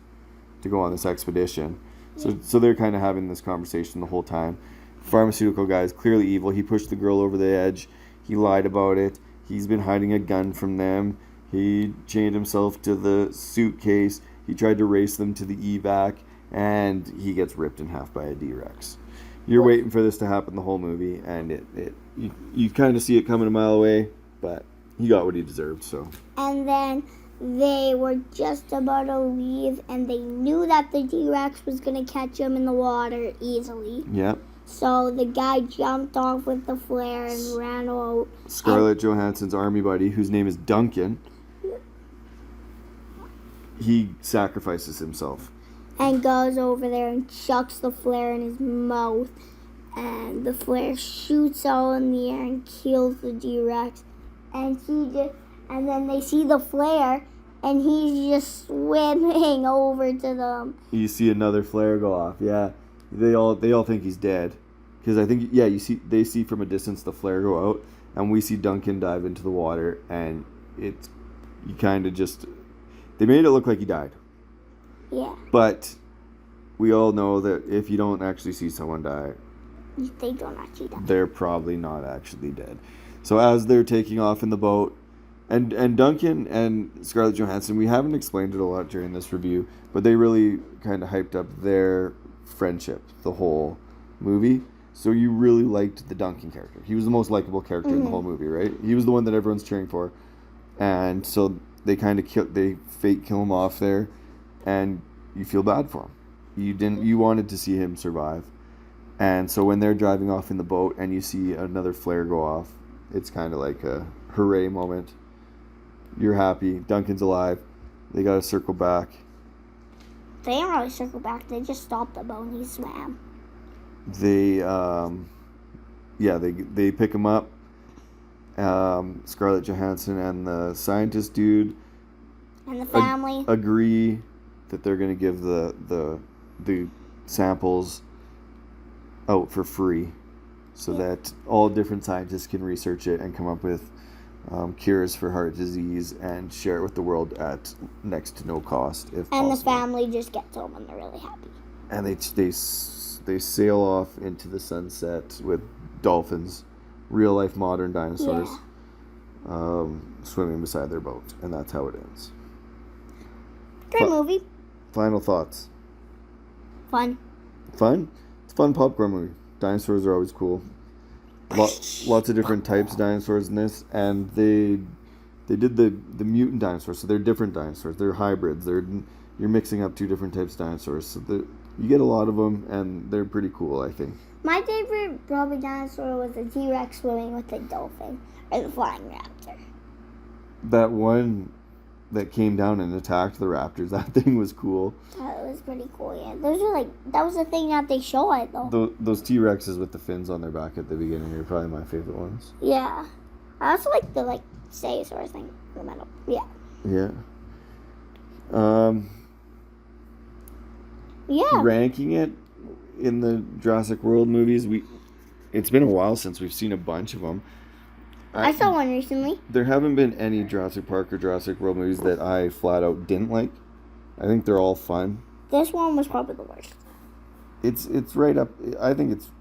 to go on this expedition. So they're kind of having this conversation the whole time. Pharmaceutical guy is clearly evil. He pushed the girl over the edge. He lied about it. He's been hiding a gun from them. He chained himself to the suitcase. He tried to race them to the evac. And he gets ripped in half by a D-Rex. You're waiting for this to happen the whole movie. And you kind of see it coming a mile away. But he got what he deserved. So. And then they were just about to leave. And they knew that the D-Rex was going to catch him in the water easily. Yep. So the guy jumped off with the flare and ran out. Scarlett Johansson's army buddy, whose name is Duncan, he sacrifices himself. And goes over there and chucks the flare in his mouth. And the flare shoots out in the air and kills the D-Rex. And then they see the flare, and he's just swimming over to them. You see another flare go off, yeah. They all think he's dead, because I think they see from a distance the flare go out, and we see Duncan dive into the water, and you kind of just they made it look like he died. Yeah. But we all know that if you don't actually see someone die, they don't actually die. They're probably not actually dead. So as they're taking off in the boat, and Duncan and Scarlett Johansson, we haven't explained it a lot during this review, but they really kind of hyped up their friendship the whole movie. So you really liked the Duncan character. He was the most likable character in the whole movie, right? He was the one that everyone's cheering for. And so they kind of they fake kill him off there, and you feel bad for him. You wanted to see him survive. And so when they're driving off in the boat and you see another flare go off, it's kind of like a hooray moment. You're happy. Duncan's alive. They got to circle back. They didn't really circle back. They just stopped the boat and he swam. They pick him up. Scarlett Johansson and the scientist dude and the family agree that they're going to give the samples out for free, so that all different scientists can research it and come up with cures for heart disease and share it with the world at next to no cost, if possible. And the family just gets home and they're really happy. And they sail off into the sunset with dolphins, real life modern dinosaurs, swimming beside their boat, and that's how it ends. Great movie. Final thoughts. Fun. It's a fun popcorn movie. Dinosaurs are always cool. Lots of different types of dinosaurs in this, and they did the mutant dinosaurs, so they're different dinosaurs. They're hybrids. You're mixing up two different types of dinosaurs, so you get a lot of them, and they're pretty cool, I think. My favorite probably dinosaur was the T-Rex swimming with the dolphin, or the flying raptor. That one that came down and attacked the raptors, that thing was cool. That was pretty cool, yeah. That was the thing that they showed, though. Those T-Rexes with the fins on their back at the beginning are probably my favorite ones. Yeah. I also like the, stegosaurus thing in the middle. Yeah. Yeah. Yeah. Ranking it in the Jurassic World movies, it's been a while since we've seen a bunch of them. I saw one recently. There haven't been any Jurassic Park or Jurassic World movies that I flat out didn't like. I think they're all fun. This one was probably the worst. It's right up. I think it's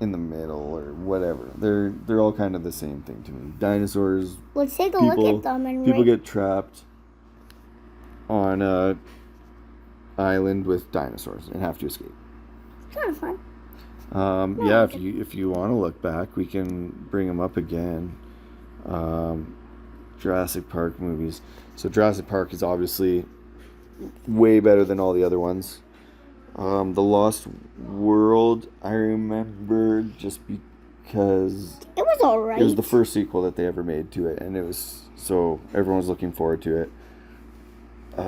in the middle or whatever. They're all kind of the same thing to me. Dinosaurs. Let's take a look at them and people get trapped on a island with dinosaurs and have to escape. It's kind of fun. Yeah, if you want to look back, we can bring them up again. Jurassic Park movies. So Jurassic Park is obviously way better than all the other ones. The Lost World, I remember just because it was alright. It was the first sequel that they ever made to it, and it was so everyone was looking forward to it.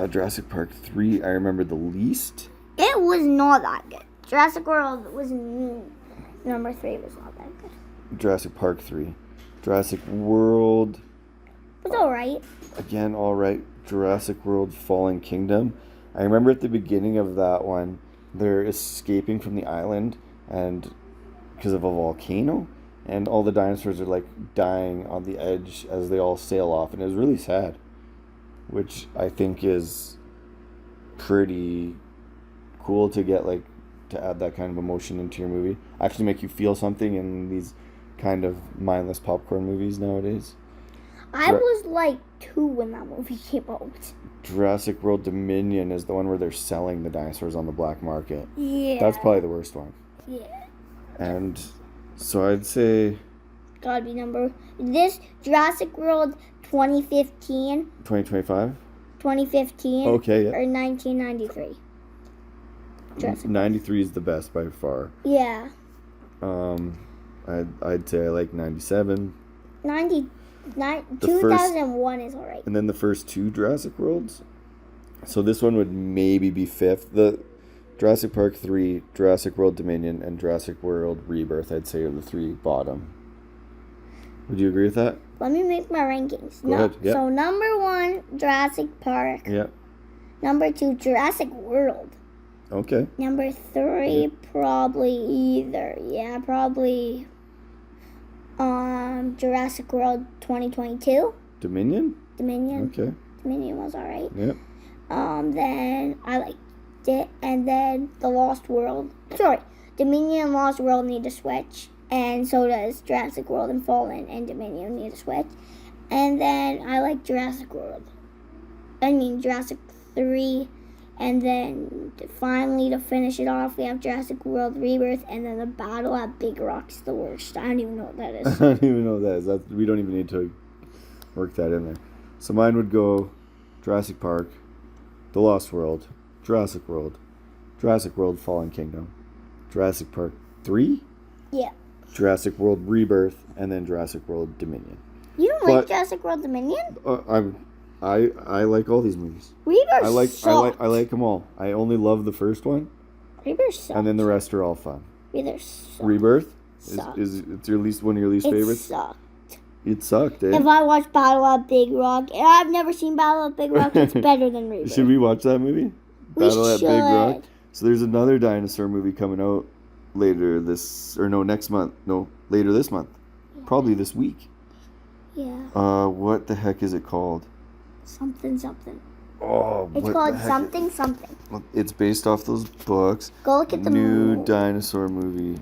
Jurassic Park 3, I remember the least. It was not that good. Jurassic World was number 3 was not that good. Jurassic Park 3. Jurassic World. It was alright. Again, alright. Jurassic World Fallen Kingdom. I remember at the beginning of that one, they're escaping from the island and because of a volcano, and all the dinosaurs are like dying on the edge as they all sail off, and it was really sad, which I think is pretty cool to get, like, to add that kind of emotion into your movie, actually make you feel something in these kind of mindless popcorn movies nowadays. I was like 2 when that movie came out. Jurassic World Dominion is the one where they're selling the dinosaurs on the black market. Yeah. That's probably the worst one. Yeah. And so I'd say Gotta be this Jurassic World 2015. 2025. 2015. Okay, yeah. Or 1993. Jurassic 93 is the best by far. Yeah. I'd say I like 97. 2001 is alright. And then the first 2 Jurassic Worlds. So this one would maybe be 5th. The Jurassic Park 3, Jurassic World Dominion, and Jurassic World Rebirth, I'd say, are the 3 bottom. Would you agree with that? Let me make my rankings. Go ahead. Yep. So number 1, Jurassic Park. Yeah. Number 2, Jurassic World. Okay. Number 3, probably Jurassic World 2022. Dominion? Okay. Dominion was alright. Yep. Then I liked it, and then the Lost World. Sorry, Dominion and Lost World need to switch, and so does Jurassic World and Fallen and Dominion need to switch. And then I like Jurassic 3. And then finally, to finish it off, we have Jurassic World Rebirth, and then the Battle at Big Rock's the worst. I don't even know what that is. I don't even know what that is. We don't even need to work that in there. So mine would go Jurassic Park, The Lost World, Jurassic World Fallen Kingdom, Jurassic Park 3, Yeah. Jurassic World Rebirth, and then Jurassic World Dominion. You don't like Jurassic World Dominion? I like all these movies. Rebirth sucked. I like them all. I only love the first one, Rebirth sucked. and then the rest are all fun. Rebirth sucked. Rebirth Sucked. is it's one of your least It favorites? sucked. It sucked, eh? If I watch Battle at Big Rock, and I've never seen Battle at Big Rock, it's better than Rebirth. Should we watch that movie? We Battle at Big Rock. should. So there's another dinosaur movie coming out later this month. No, later this month. Yeah. Probably this week. Yeah. What the heck is it called? Something. Oh, It's what called the heck? something. Well, it's based off those books. Go look at the new dinosaur movie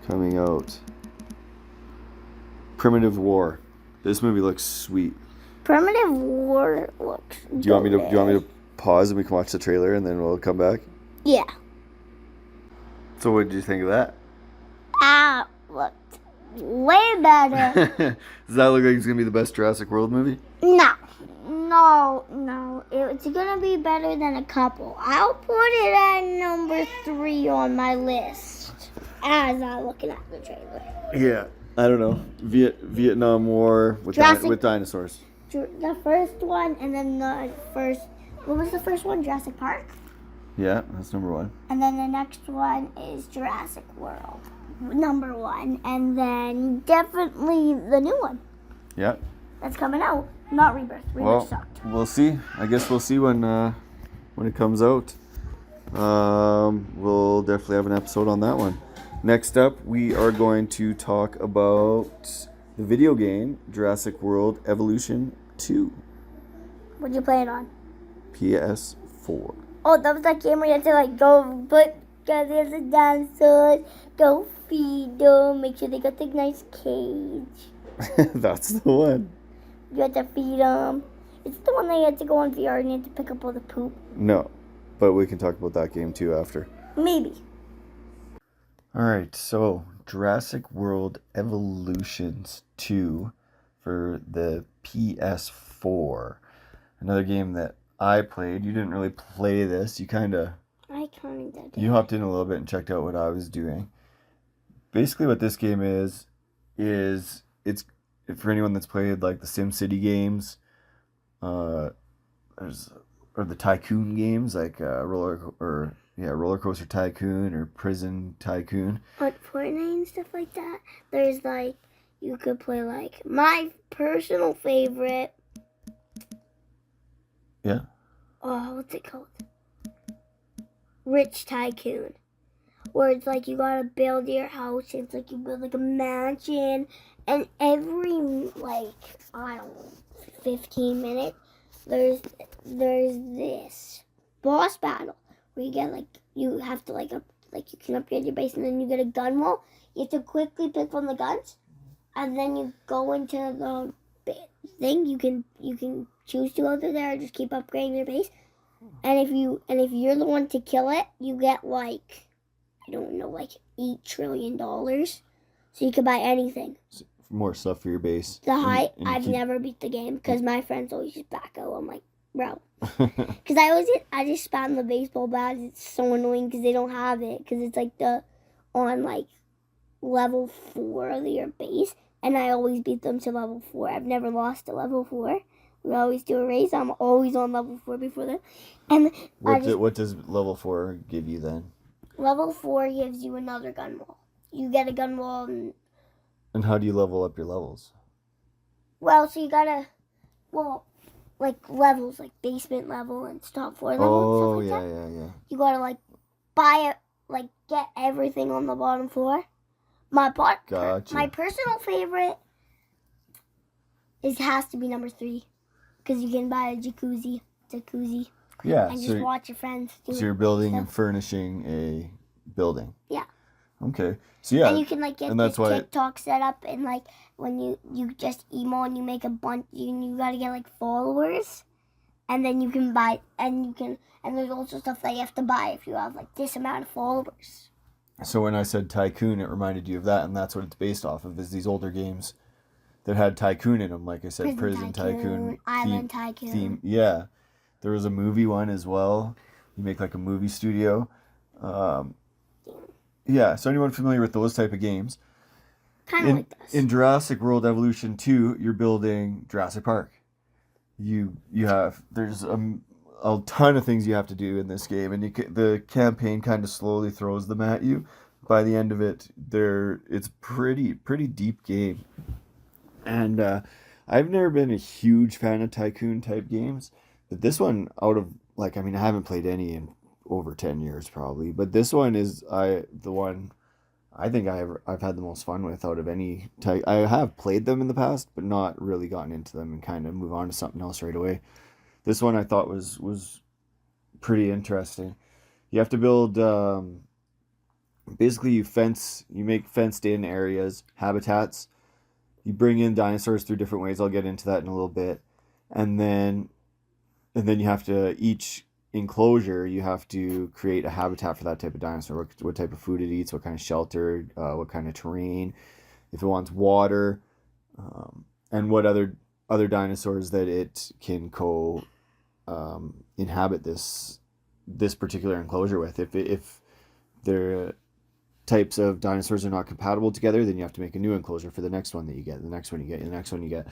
coming out. Primitive War. This movie looks sweet. Primitive War looks. Do you want me to pause and we can watch the trailer and then we'll come back? Yeah. So what did you think of that? Looked way better. Does that look like it's gonna be the best Jurassic World movie? No. It's gonna be better than a couple. I'll put it at number 3 on my list as I'm looking at the trailer. Yeah. I don't know. Vietnam War with dinosaurs. The first one, and then what was the first one? Jurassic Park? Yeah, that's number 1. And then the next one is Jurassic World, number 1. And then definitely the new one Yeah. that's coming out. Not Rebirth. Rebirth sucked. We'll see. I guess we'll see when it comes out. We'll definitely have an episode on that one. Next up, we are going to talk about the video game Jurassic World Evolution 2. What'd you play it on? ps4. Oh, that was that game where you had to go gather the dinosaurs, go feed them, make sure they got the nice cage. That's the one. You had to feed them. It's the one that you had to go on VR and you had to pick up all the poop. No, but we can talk about that game too after. Maybe. Alright, so Jurassic World Evolutions 2 for the ps4. Another game that I played. You didn't really play this. You kinda did. You hopped in a little bit and checked out what I was doing. Basically what this game is it's for anyone that's played like the SimCity games, or the Tycoon games like Roller Coaster Tycoon or Prison Tycoon. But Fortnite and stuff like that, there's you could play my personal favorite. Yeah. Oh, what's it called? Rich Tycoon. where it's like you gotta build your house. It's like you build like a mansion, and every like I don't know, 15 minutes there's this boss battle where you get like you have to like you can upgrade your base, and then you get a gun wall. You have to quickly pick one of the guns, and then you go into the thing. You can choose to go through there or just keep upgrading your base. And if you're the one to kill it, you get like I don't know, like $8 trillion. So you can buy anything. More stuff for your base. I've never beat the game because my friends always just back out. I'm like, bro, because I just spam the baseball bat. It's so annoying because they don't have it because it's like on like level 4 of your base, and I always beat them to level 4. I've never lost to level 4. We always do a race. I'm always on level 4 before them. And what does level 4 give you then? Level 4 gives you another gun wall. You get a gun wall. And how do you level up your levels? Well, so you gotta, like levels, like basement level and top floor level and stuff like that. Yeah. You gotta like buy it, like get everything on the bottom floor. Gotcha. My personal favorite has to be number 3, because you can buy a jacuzzi, Yeah. and just watch your friends do it. So you're building and furnishing a building. Yeah. Okay. So yeah. And you can like get this TikTok set up, and like when you just emo and you make a bunch, you gotta get like followers, and then you can buy, and there's also stuff that you have to buy if you have like this amount of followers. So when I said Tycoon, it reminded you of that, and that's what it's based off of, is these older games that had Tycoon in them. Like I said, Prison Tycoon, Island Tycoon. Yeah. There was a movie one as well. You make like a movie studio. Yeah, so anyone familiar with those type of games? Kind of like this. In Jurassic World Evolution 2, you're building Jurassic Park. There's a ton of things you have to do in this game, and the campaign kind of slowly throws them at you. By the end of it, it's pretty deep game. And I've never been a huge fan of Tycoon type games, but this one, I haven't played any in over 10 years probably, but this one is the one I think I've had the most fun with out of any type. I have played them in the past, but not really gotten into them and kind of move on to something else right away. This one I thought was pretty interesting. You have to build basically you make fenced in areas, habitats. You bring in dinosaurs through different ways. I'll get into that in a little bit. And then you have to, each enclosure, you have to create a habitat for that type of dinosaur. What type of food it eats, what kind of shelter, what kind of terrain, if it wants water, and what other dinosaurs that it can inhabit this particular enclosure with. If their types of dinosaurs are not compatible together, then you have to make a new enclosure for the next one that you get, the next one you get, the next one you get,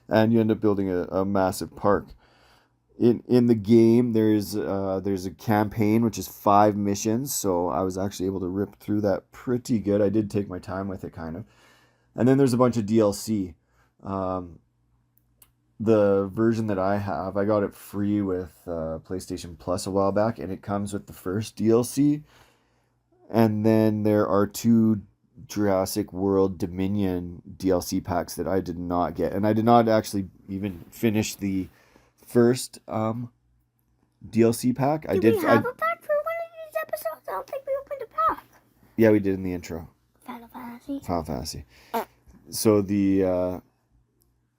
and you end up building a massive park. In the game, there's a campaign which is 5 missions, so I was actually able to rip through that pretty good. I did take my time with it, kind of. And then there's a bunch of DLC. The version that I have, I got it free with PlayStation Plus a while back, and it comes with the first DLC. And then there are 2 Jurassic World Dominion DLC packs that I did not get. And I did not actually even finish the first DLC pack. Did we have a pack for one of these episodes? I don't think we opened a pack. Yeah, we did in the intro. Final Fantasy. So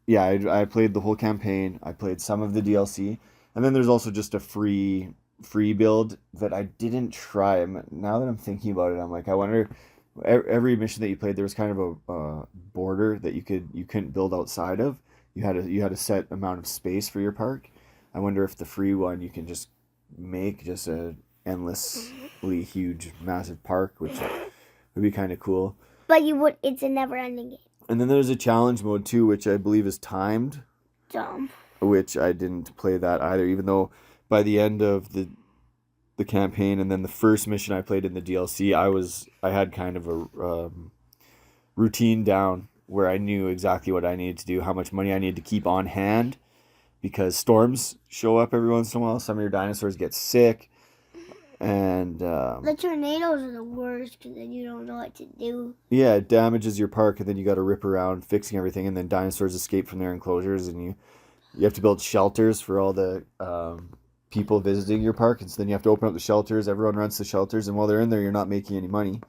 I played the whole campaign. I played some of the DLC, and then there's also just a free build that I didn't try. Now that I'm thinking about it, I'm like, I wonder. Every mission that you played, there was kind of a border that you couldn't build outside of. You had a set amount of space for your park. I wonder if the free one you can just make just a endlessly huge, massive park, which would be kind of cool. But it's a never-ending game. And then there's a challenge mode too, which I believe is timed. Dumb. Which I didn't play that either, even though by the end of the campaign and then the first mission I played in the DLC, I had kind of a routine down where I knew exactly what I needed to do, how much money I needed to keep on hand, because storms show up every once in a while. Some of your dinosaurs get sick. And the tornadoes are the worst because then you don't know what to do. yeah, it damages your park, and then you got to rip around fixing everything, and then dinosaurs escape from their enclosures, and you have to build shelters for all the people visiting your park, and so then you have to open up the shelters. Everyone runs the shelters, and while they're in there, you're not making any money.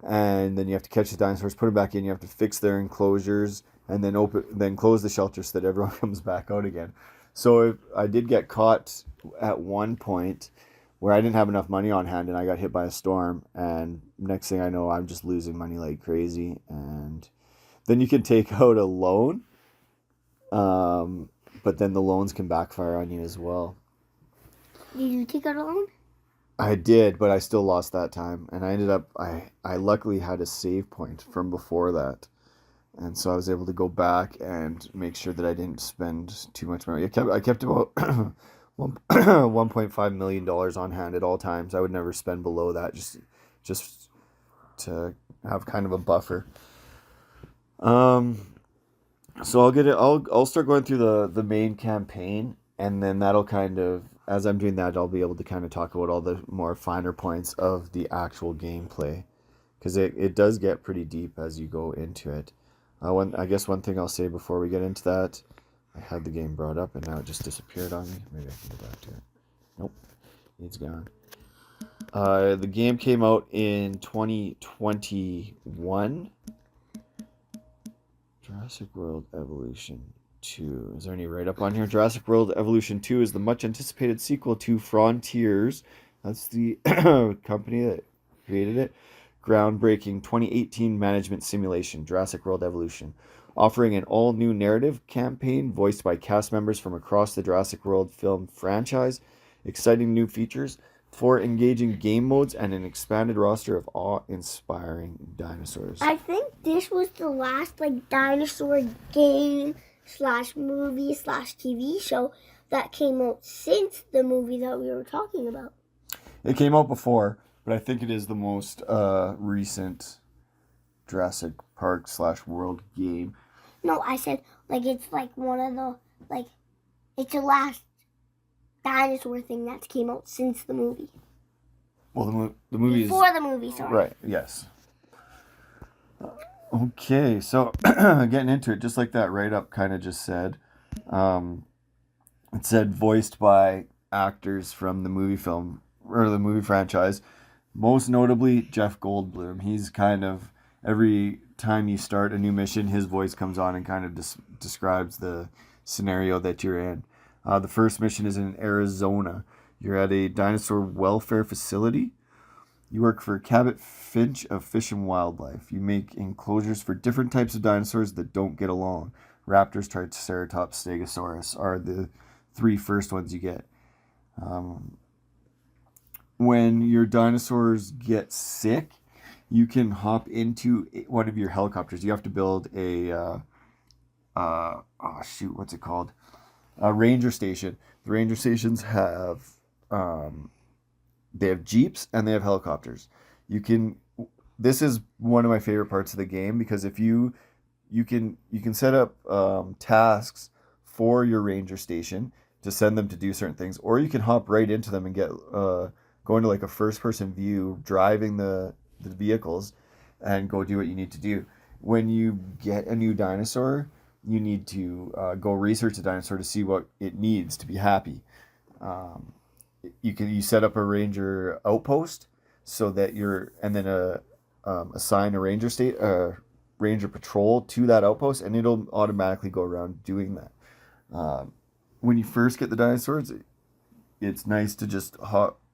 And then you have to catch the dinosaurs, put them back in. You have to fix their enclosures, and then close the shelter so that everyone comes back out again. So I did get caught at one point where I didn't have enough money on hand, and I got hit by a storm, and next thing I know, I'm just losing money like crazy. And then you can take out a loan, but then the loans can backfire on you as well. Did you take out a loan? I did, but I still lost that time, and I ended up, I luckily had a save point from before that, and so I was able to go back and make sure that I didn't spend too much money. I kept about $1.5 million on hand at all times. I would never spend below that, just to have kind of a buffer. So I'll start going through the main campaign, and then that'll kind of, as I'm doing that, I'll be able to kind of talk about all the more finer points of the actual gameplay, because it does get pretty deep as you go into it. I guess one thing I'll say before we get into that, I had the game brought up and now it just disappeared on me. Maybe I can go back to it. Nope, it's gone. The game came out in 2021. Jurassic World Evolution 2. Is there any write-up on here? Jurassic World Evolution 2 is the much-anticipated sequel to Frontiers. That's the company that created it. Groundbreaking 2018 management simulation, Jurassic World Evolution. Offering an all-new narrative campaign voiced by cast members from across the Jurassic World film franchise, exciting new features, 4 engaging game modes, and an expanded roster of awe-inspiring dinosaurs. I think this was the last dinosaur game / movie / TV show that came out since the movie that we were talking about. It came out before, but I think it is the most recent Jurassic Park / World game. No, I said it's one of the it's the last dinosaur thing that came out since the movie. Well, the movie before the movie, sorry. Right. Yes. Okay, so getting into it, just like that write-up kind of just said, it said voiced by actors from the movie film or the movie franchise, most notably Jeff Goldblum. He's kind of, every time you start a new mission, his voice comes on and kind of describes the scenario that you're in. The first mission is in Arizona. You're at a dinosaur welfare facility. You work for Cabot Finch of Fish and Wildlife. You make enclosures for different types of dinosaurs that don't get along. Raptors, Triceratops, Stegosaurus are the 3 first ones you get. When your dinosaurs get sick, you can hop into one of your helicopters. You have to build a what's it called? A ranger station. The ranger stations have they have jeeps and they have helicopters. This is one of my favorite parts of the game, because if you can set up tasks for your ranger station to send them to do certain things, or you can hop right into them and get go into a first person view driving the vehicles and go do what you need to do. When you get a new dinosaur, you need to go research the dinosaur to see what it needs to be happy. You set up a ranger outpost so that assign a ranger patrol to that outpost, and it'll automatically go around doing that. When you first get the dinosaurs, it's nice to just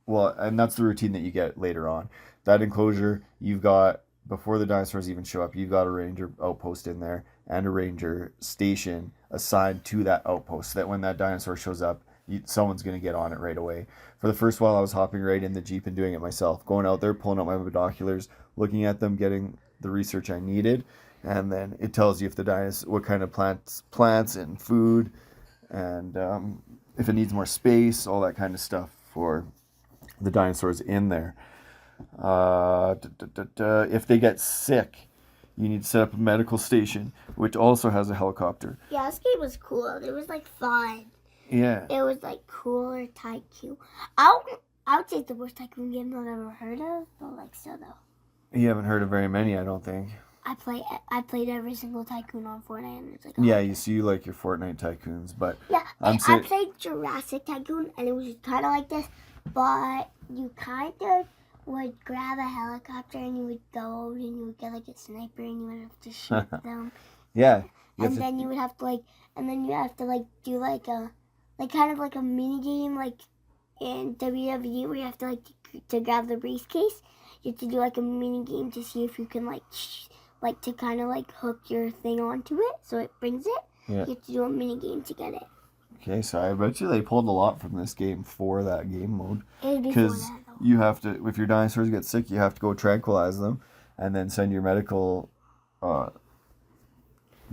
and that's the routine that you get later on. That enclosure you've got before the dinosaurs even show up, you've got a ranger outpost in there and a ranger station assigned to that outpost, so that when that dinosaur shows up, someone's going to get on it right away. For the first while, I was hopping right in the Jeep and doing it myself, going out there, pulling out my binoculars, looking at them, getting the research I needed, and then it tells you if the what kind of plants and food, and if it needs more space, all that kind of stuff for the dinosaurs in there. If they get sick, you need to set up a medical station, which also has a helicopter. Yeah, this game was cool. It was fun. Yeah. It was cool or tight cute. I I would say it's the worst tycoon game I've ever heard of, but like still though. You haven't heard of very many, I don't think. I played every single tycoon on Fortnite, and it's like Yeah, you like your Fortnite tycoons, but yeah. I played Jurassic Tycoon, and it was kind of like this, but you kind of would grab a helicopter and you would go and you would get like a sniper and you would have to shoot them. Yeah. And then you would have to do like a kind of like a mini game like in WWE where you have to to grab the briefcase. You have to do like a mini game to see if you can to kind of hook your thing onto it so it brings it. Yeah. You have to do a mini game to get it. Okay, so I bet you they pulled a lot from this game for that game mode. Because you have to, if your dinosaurs get sick, you have to go tranquilize them and then send your medical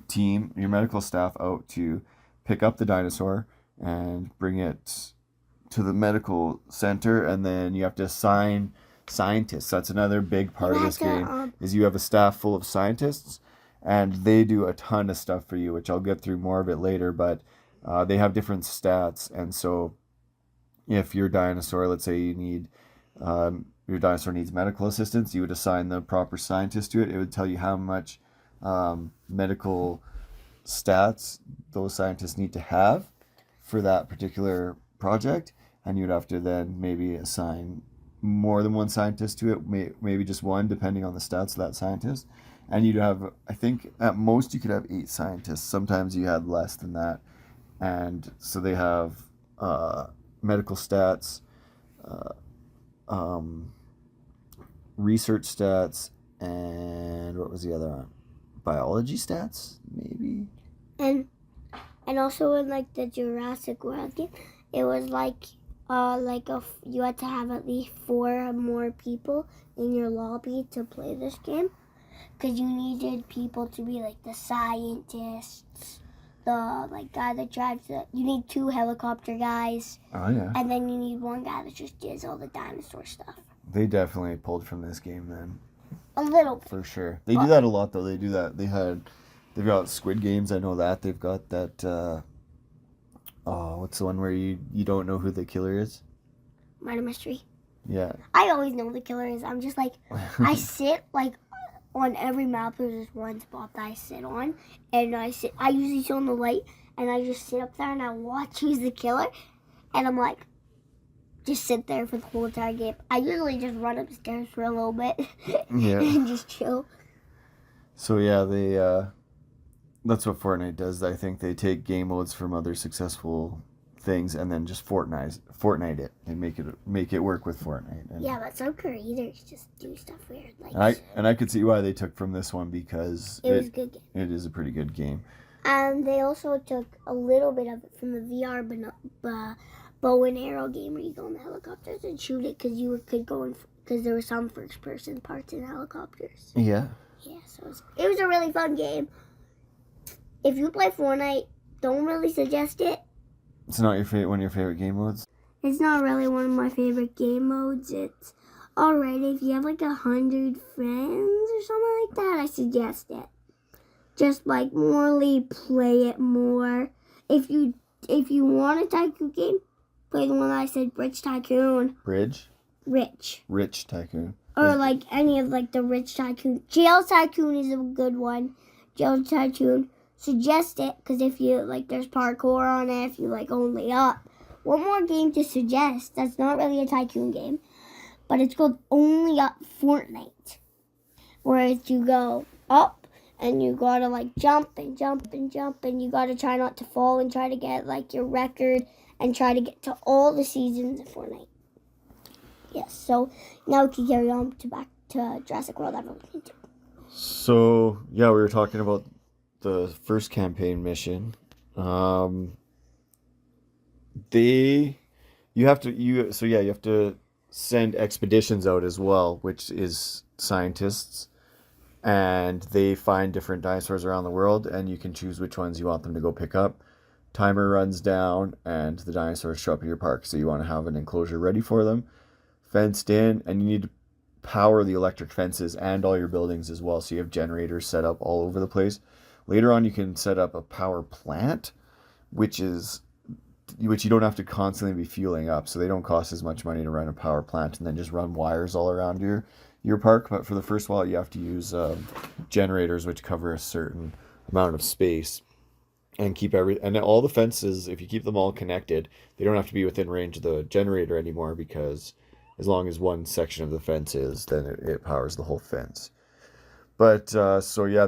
team, your medical staff out to pick up the dinosaur and bring it to the medical center, and then you have to assign scientists. That's another big part of this game, is you have a staff full of scientists, and they do a ton of stuff for you, which I'll get through more of it later, but they have different stats, and so if your dinosaur, let's say your dinosaur needs medical assistance, you would assign the proper scientist to it. It would tell you how much medical stats those scientists need to have for that particular project, and you'd have to then maybe assign more than one scientist to it, maybe just one, depending on the stats of that scientist. And you'd have, I think, at most you could have 8 scientists. Sometimes you had less than that. And so they have medical stats, research stats, and what was the other one? Biology stats, maybe? And also in the Jurassic World game, it was you had to have at least 4 more people in your lobby to play this game, because you needed people to be the scientists, the guy that drives you need 2 helicopter guys. Oh yeah. And then you need 1 guy that just does all the dinosaur stuff. They definitely pulled from this game then. A little bit. For sure. They do that a lot though. They do that. They've got Squid Games, I know that. They've got that what's the one where you don't know who the killer is? Murder mystery. Yeah. I always know who the killer is. I'm just I sit on every map. There's this one spot that I sit on, and I usually sit on the light, and I just sit up there and I watch who's the killer, and I'm just sit there for the whole entire game. I usually just run upstairs for a little bit. Yeah. And just chill. So yeah, they that's what Fortnite does. I think they take game modes from other successful things and then just Fortnite it and make it work with Fortnite. And, yeah, but some creators just do stuff weird. And I could see why they took from this one, because it was a good game. It is a pretty good game. And they also took a little bit of it from the VR bow and arrow game where you go in the helicopters and shoot it, because you could go in, because there were some first person parts in helicopters. Yeah. Yeah, so it was a really fun game. If you play Fortnite, don't really suggest it. It's not one of your favorite game modes? It's not really one of my favorite game modes. It's alright if you have 100 friends or something like that, I suggest it. Just morely play it more. If you want a tycoon game, play the one that I said, Rich Tycoon. Rich Tycoon. Or any of the Rich Tycoon. Jail Tycoon is a good one. Jail Tycoon. Suggest it, because if you there's parkour on it, if you only up. One more game to suggest that's not really a tycoon game, but it's called Only Up Fortnite, where you go up and you gotta jump and jump and jump, and you gotta try not to fall and try to get your record and try to get to all the seasons of Fortnite. Yes, so now we can carry on back to Jurassic World. So yeah, we were talking about the first campaign mission. You have to send expeditions out as well, which is scientists, and they find different dinosaurs around the world, and you can choose which ones you want them to go pick up. Timer runs down, and the dinosaurs show up at your park, so you want to have an enclosure ready for them, fenced in, and you need to power the electric fences and all your buildings as well, so you have generators set up all over the place. Later on, you can set up a power plant, which is which you don't have to constantly be fueling up, so they don't cost as much money to run a power plant and then just run wires all around your park. But for the first while, you have to use generators, which cover a certain amount of space and keep and all the fences. If you keep them all connected, they don't have to be within range of the generator anymore, because as long as one section of the fence is, then it powers the whole fence. But so yeah,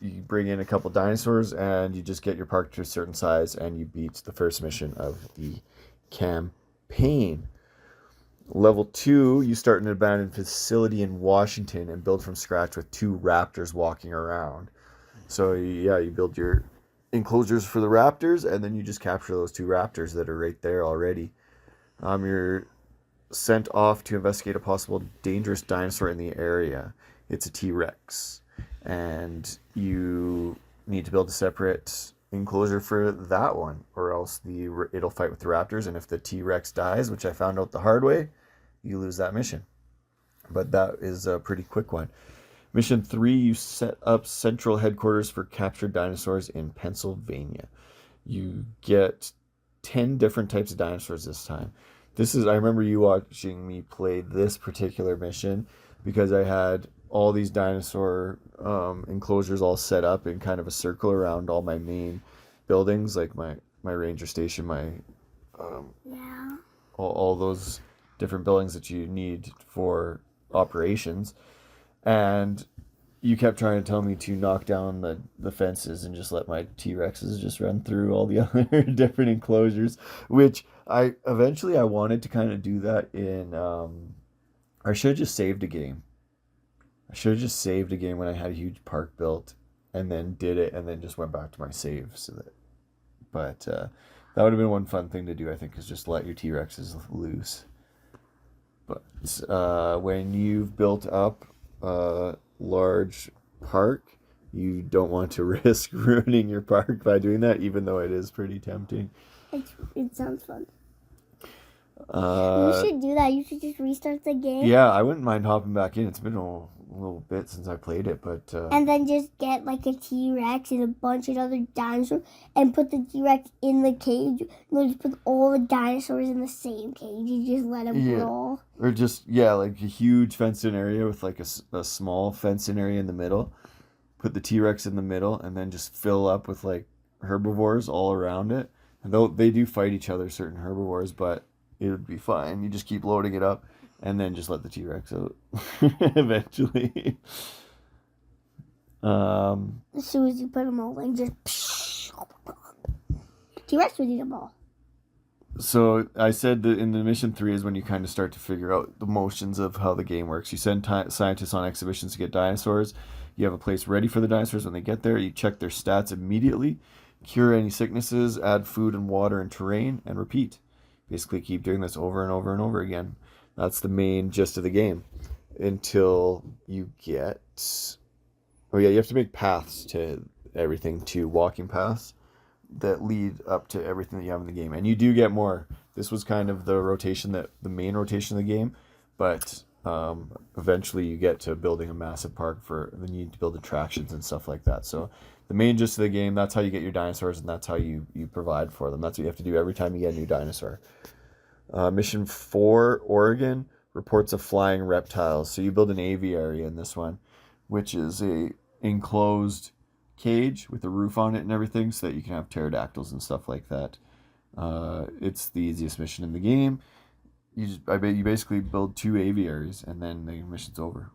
you bring in a couple dinosaurs and you just get your park to a certain size and you beat the first mission of the campaign. Level 2, you start an abandoned facility in Washington and build from scratch with 2 raptors walking around. So yeah, you build your enclosures for the raptors, and then you just capture those 2 raptors that are right there already. You're sent off to investigate a possible dangerous dinosaur in the area. It's a T-Rex. And you need to build a separate enclosure for that one, or else it'll fight with the raptors, and if the T-Rex dies, which I found out the hard way, you lose that mission. But that is a pretty quick one. Mission 3, you set up central headquarters for captured dinosaurs in Pennsylvania. You get 10 different types of dinosaurs this time. I remember you watching me play this particular mission, because I had all these dinosaur enclosures all set up in kind of a circle around all my main buildings, like my ranger station, all those different buildings that you need for operations. And you kept trying to tell me to knock down the fences and just let my T-Rexes just run through all the other different enclosures, which I wanted to kind of do that in I should have just saved a game. I should have just saved a game when I had a huge park built, and then did it, and then just went back to my save. But that would have been one fun thing to do, I think, is just let your T-Rexes loose. But when you've built up a large park, you don't want to risk ruining your park by doing that, even though it is pretty tempting. It sounds fun. You should do that. You should just restart the game. Yeah, I wouldn't mind hopping back in. It's been a little bit since I played it, but and then just get like a T-Rex and a bunch of other dinosaurs and put the T-Rex in the cage. No, just put all the dinosaurs in the same cage. You just let them roll. Or just like a huge fenced-in area with like a small fenced-in area in the middle. Put the T-Rex in the middle, and then just fill up with like herbivores all around it. And though they do fight each other, certain herbivores, but it would be fine. You just keep loading it up, and then just let the T-Rex out eventually. As soon as you put them all in, just T-Rex would eat them all. So I said that in the mission 3 is when you kind of start to figure out the motions of how the game works. You send scientists on exhibitions to get dinosaurs. You have a place ready for the dinosaurs when they get there. You check their stats immediately, cure any sicknesses, add food and water and terrain, and repeat. Basically keep doing this over and over and over again. That's the main gist of the game, until you get... you have to make paths to everything, too. Walking paths that lead up to everything that you have in the game. And you do get more. This was kind of the main rotation of the game, but eventually you get to building a massive park then you need to build attractions and stuff like that. So the main gist of the game, that's how you get your dinosaurs, and that's how you provide for them. That's what you have to do every time you get a new dinosaur. Mission 4, Oregon, reports of flying reptiles. So you build an aviary in this one, which is a enclosed cage with a roof on it and everything, so that you can have pterodactyls and stuff like that. It's the easiest mission in the game. You basically build 2 aviaries, and then the mission's over.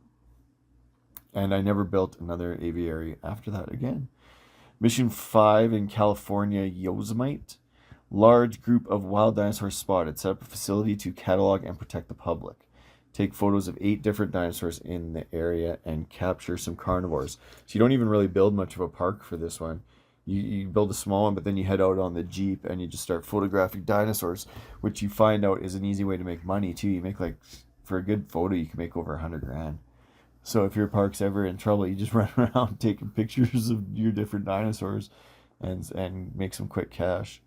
And I never built another aviary after that again. Mission 5 in California, Yosemite. Large group of wild dinosaurs spotted. Set up a facility to catalog and protect the public. Take photos of 8 different dinosaurs in the area and capture some carnivores. So you don't even really build much of a park for this one. You build a small one, but then you head out on the Jeep and you just start photographing dinosaurs, which you find out is an easy way to make money too. You make for a good photo, you can make over $100,000. So if your park's ever in trouble, you just run around taking pictures of your different dinosaurs and make some quick cash.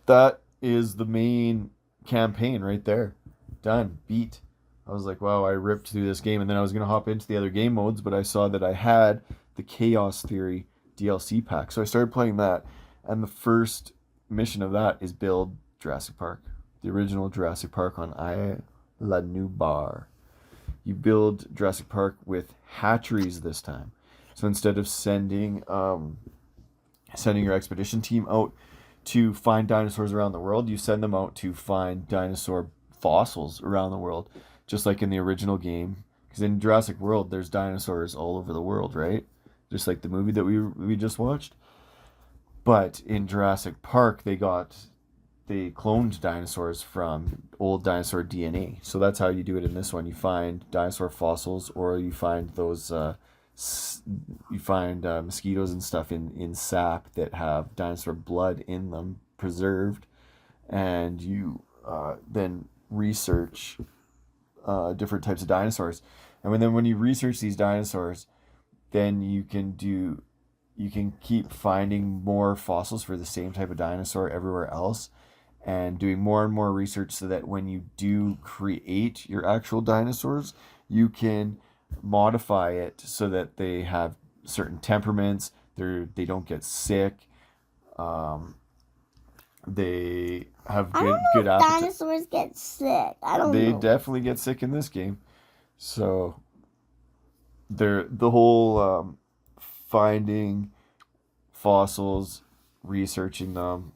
That is the main campaign right there. Done. Beat. I was like, wow, I ripped through this game, and then I was going to hop into the other game modes, but I saw that I had the Chaos Theory DLC pack. So I started playing that, and the first mission of that is build Jurassic Park, the original Jurassic Park on Isla Nublar. You build Jurassic Park with hatcheries this time. So instead of sending your expedition team out to find dinosaurs around the world, you send them out to find dinosaur fossils around the world, just like in the original game. Because in Jurassic World, there's dinosaurs all over the world, right? Just like the movie that we just watched. But in Jurassic Park, they cloned dinosaurs from old dinosaur DNA. So that's how you do it in this one. You find dinosaur fossils, or you find those mosquitoes and stuff in sap that have dinosaur blood in them preserved, and you then research different types of dinosaurs. And then when you research these dinosaurs, then you can keep finding more fossils for the same type of dinosaur everywhere else, and doing more and more research so that when you do create your actual dinosaurs, you can modify it so that they have certain temperaments, they don't get sick, they have good appetite. Dinosaurs get sick. They definitely get sick in this game. So the whole finding fossils, researching them,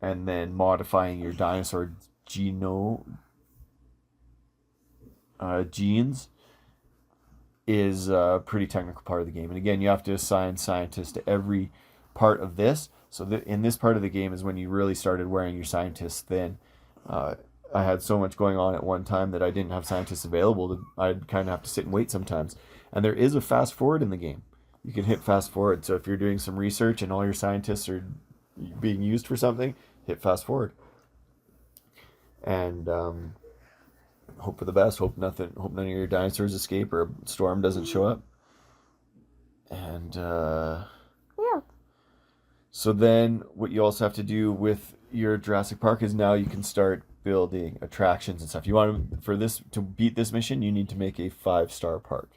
and then modifying your dinosaur genes is a pretty technical part of the game. And again, you have to assign scientists to every part of this. So in this part of the game is when you really started wearing your scientists thin. I had so much going on at one time that I didn't have scientists available. I'd kind of have to sit and wait sometimes. And there is a fast forward in the game. You can hit fast forward. So if you're doing some research and all your scientists are being used for something, hit fast forward. And hope for the best. Hope none of your dinosaurs escape or a storm doesn't show up. And Yeah. so then what you also have to do with your Jurassic Park is now you can start building attractions and stuff. To beat this mission, you need to make a 5-star park.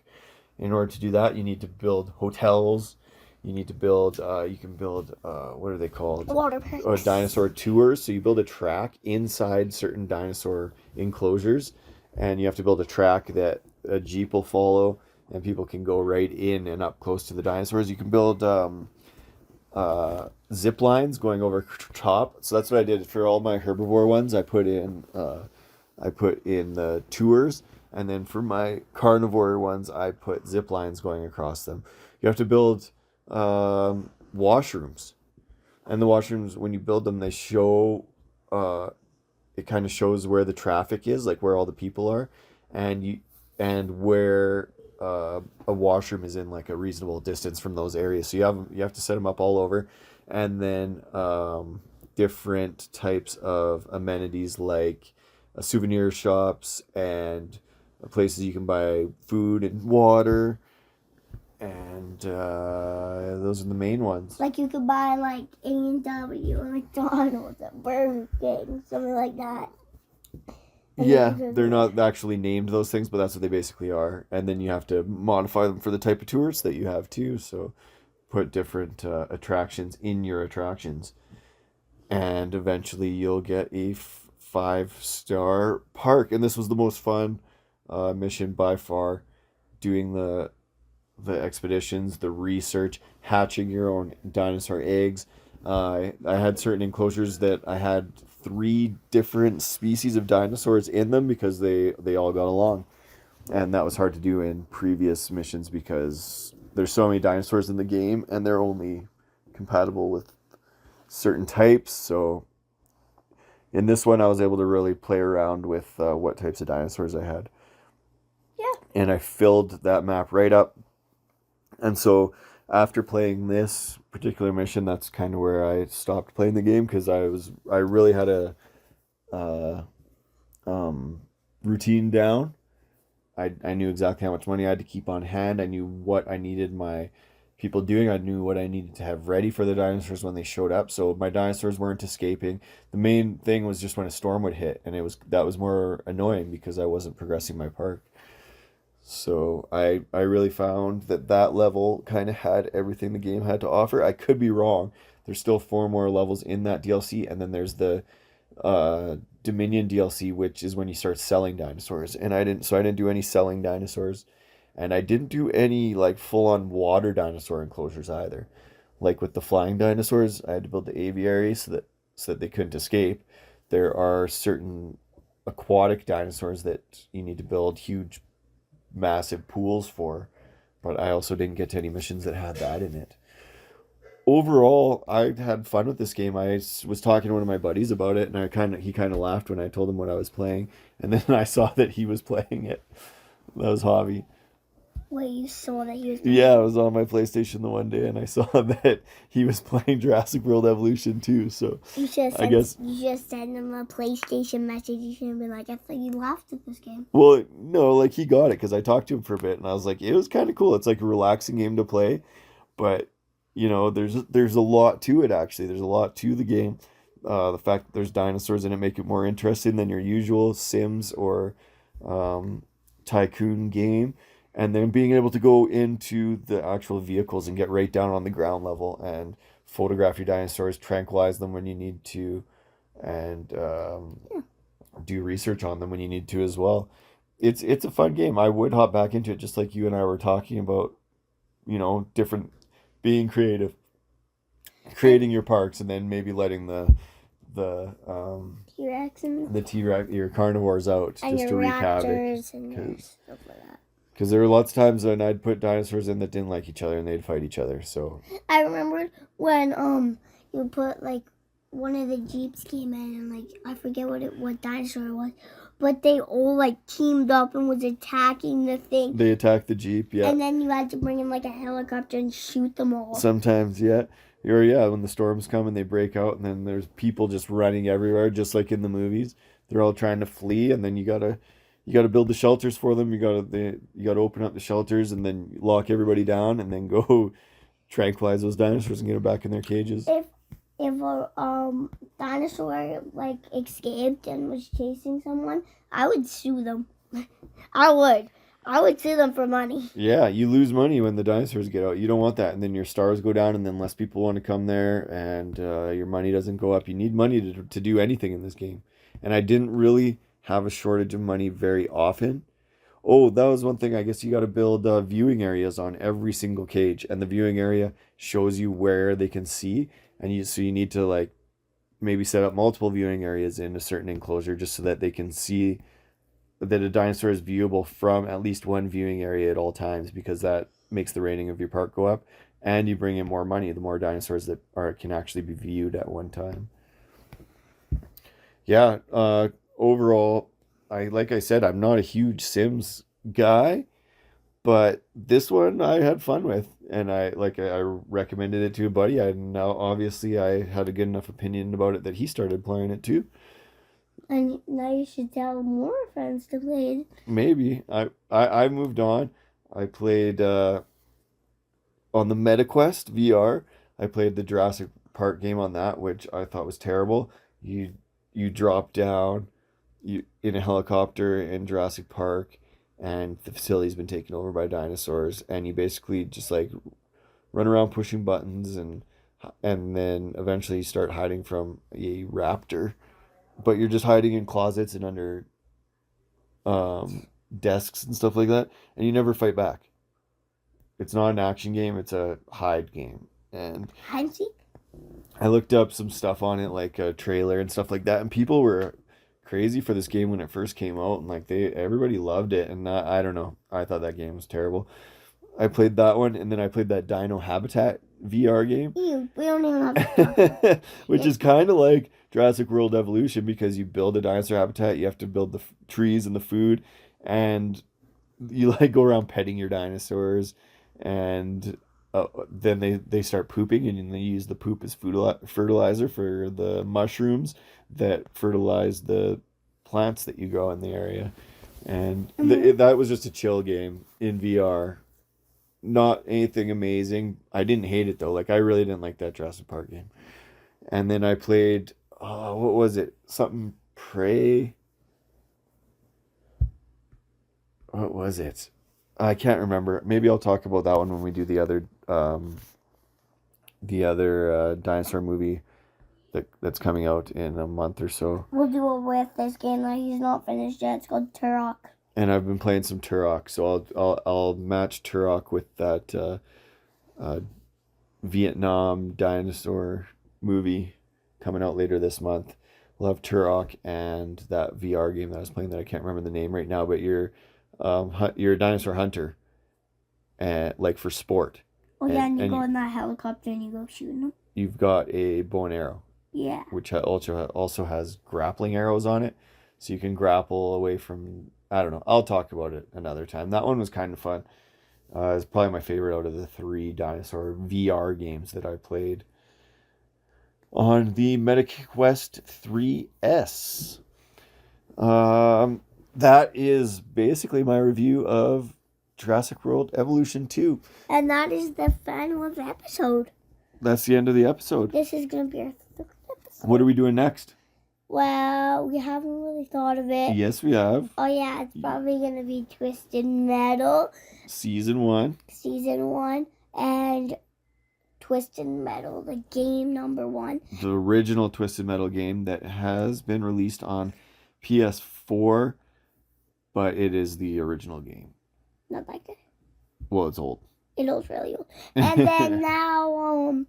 In order to do that, you need to build hotels. You need to build, what are they called? Water parks. Dinosaur tours. So you build a track inside certain dinosaur enclosures, and you have to build a track that a Jeep will follow, and people can go right in and up close to the dinosaurs. You can build zip lines going over top. So that's what I did for all my herbivore ones. I put in the tours, and then for my carnivore ones, I put zip lines going across them. You have to build washrooms, and the washrooms, when you build them, they show it kind of shows where the traffic is, like where all the people are, and where a washroom is in like a reasonable distance from those areas. So you have to set them up all over, and then different types of amenities like souvenir shops and places you can buy food and water, and those are the main ones. Like you could buy like A&W or McDonald's or Burger King, something like that. Yeah, they're not actually named those things, but that's what they basically are. And then you have to modify them for the type of tours that you have too. So put different attractions in your attractions, and eventually you'll get a 5-star park. And this was the most fun mission by far, doing the expeditions, the research, hatching your own dinosaur eggs. I had certain enclosures that I had 3 different species of dinosaurs in them because they all got along, and that was hard to do in previous missions because there's so many dinosaurs in the game and they're only compatible with certain types. So in this one I was able to really play around with what types of dinosaurs I had. Yeah. And I filled that map right up. And so after playing this particular mission, that's kind of where I stopped playing the game, because I really had a routine down. I knew exactly how much money I had to keep on hand. I knew what I needed my people doing. I knew what I needed to have ready for the dinosaurs when they showed up. So my dinosaurs weren't escaping. The main thing was just when a storm would hit, and that was more annoying because I wasn't progressing my park. So I really found that level kind of had everything the game had to offer. I could be wrong. There's still 4 more levels in that DLC, and then there's the Dominion DLC, which is when you start selling dinosaurs. And I didn't do any selling dinosaurs, and I didn't do any like full on water dinosaur enclosures either. Like with the flying dinosaurs, I had to build the aviary so that they couldn't escape. There are certain aquatic dinosaurs that you need to build huge, massive pools for, but I also didn't get to any missions that had that in it. Overall, I had fun with this game. I was talking to one of my buddies about it, and he kind of laughed when I told him what I was playing, and then I saw that he was playing it. That was Javi. Wait, you saw that he was? Yeah, I was on my PlayStation the one day, and I saw that he was playing Jurassic World Evolution too. So You should I guess. you just send him a PlayStation message. You should be like, I thought you laughed at this game. Well, no, like he got it because I talked to him for a bit, and I was like, it was kind of cool. It's like a relaxing game to play, but there's a lot to it actually. There's a lot to the game. The fact that there's dinosaurs in it make it more interesting than your usual Sims or tycoon game. And then being able to go into the actual vehicles and get right down on the ground level and photograph your dinosaurs, tranquilize them when you need to, and do research on them when you need to as well. It's a fun game. I would hop back into it just like you and I were talking about, different being creative, creating your parks, and then maybe letting the T-Rex and T-Rex, your carnivores out and just to your wreak havoc. raptors and your stuff like that. Because there were lots of times when I'd put dinosaurs in that didn't like each other and they'd fight each other. So I remember when you put like one of the Jeeps came in and like I forget what dinosaur it was, but they all like teamed up and was attacking the thing. they attacked the Jeep, yeah. And then you had to bring in like a helicopter and shoot them all. Sometimes, yeah. Or yeah, when the storms come and they break out and then there's people just running everywhere, just like in the movies. They're all trying to flee, and then you gotta build the shelters for them. You gotta open up the shelters and then lock everybody down and then go tranquilize those dinosaurs and get them back in their cages. If a dinosaur like escaped and was chasing someone, I would sue them. I would sue them for money. Yeah, you lose money when the dinosaurs get out. You don't want that, and then your stars go down, and then less people want to come there, and your money doesn't go up. You need money to do anything in this game, and I didn't really have a shortage of money very often. Oh, that was one thing. I guess you got to build viewing areas on every single cage, and the viewing area shows you where they can see, and so you need to like maybe set up multiple viewing areas in a certain enclosure just so that they can see that a dinosaur is viewable from at least one viewing area at all times, because that makes the rating of your park go up, and you bring in more money the more dinosaurs that can actually be viewed at one time. Yeah, overall, like I said, I'm not a huge Sims guy, but this one I had fun with, and I recommended it to a buddy. Now obviously I had a good enough opinion about it that he started playing it too. And now you should tell more friends to play it. Maybe I moved on. I played on the MetaQuest VR. I played the Jurassic Park game on that, which I thought was terrible. You drop down in a helicopter in Jurassic Park, and the facility's been taken over by dinosaurs, and you basically just like run around pushing buttons, and then eventually you start hiding from a raptor, but you're just hiding in closets and under desks and stuff like that, and you never fight back. It's not an action game, it's a hide game. And Hide and seek? I looked up some stuff on it, like a trailer and stuff like that, and people were crazy for this game when it first came out, and like everybody loved it, and I don't know, I thought that game was terrible. I played that one, and then I played that Dino Habitat VR game. Ew, we don't even have to. Which is kind of like Jurassic World Evolution, because you build a dinosaur habitat, you have to build the trees and the food, and you like go around petting your dinosaurs, and then they start pooping, and they use the poop as fertilizer for the mushrooms that fertilize the plants that you grow in the area. And that was just a chill game in VR. Not anything amazing. I didn't hate it though. Like, I really didn't like that Jurassic Park game. And then I played, what was it? Something Prey. What was it? I can't remember. Maybe I'll talk about that one when we do the other the other dinosaur movie that's coming out in a month or so. We'll do it with this game that he's not finished yet. It's called Turok. And I've been playing some Turok, so I'll match Turok with that Vietnam dinosaur movie coming out later this month. We'll have Turok and that VR game that I was playing that I can't remember the name right now, but you're a dinosaur hunter, and like for sport. Oh yeah, and you go in that helicopter and you go shooting them. You've got a bow and arrow. Yeah. Which also has grappling arrows on it, so you can grapple away from. I don't know. I'll talk about it another time. That one was kind of fun. It's probably my favorite out of the 3 dinosaur VR games that I played on the MetaQuest 3S. That is basically my review of Jurassic World Evolution 2. And that is the final of the episode. That's the end of the episode. This is going to be our 3rd episode. What are we doing next? Well, we haven't really thought of it. Yes, we have. Oh yeah, it's probably going to be Twisted Metal. Season 1. Season 1. And Twisted Metal, the game number 1. The original Twisted Metal game that has been released on ps4, but it is the original game. Not that good. Well, it's old. It was really old. And then now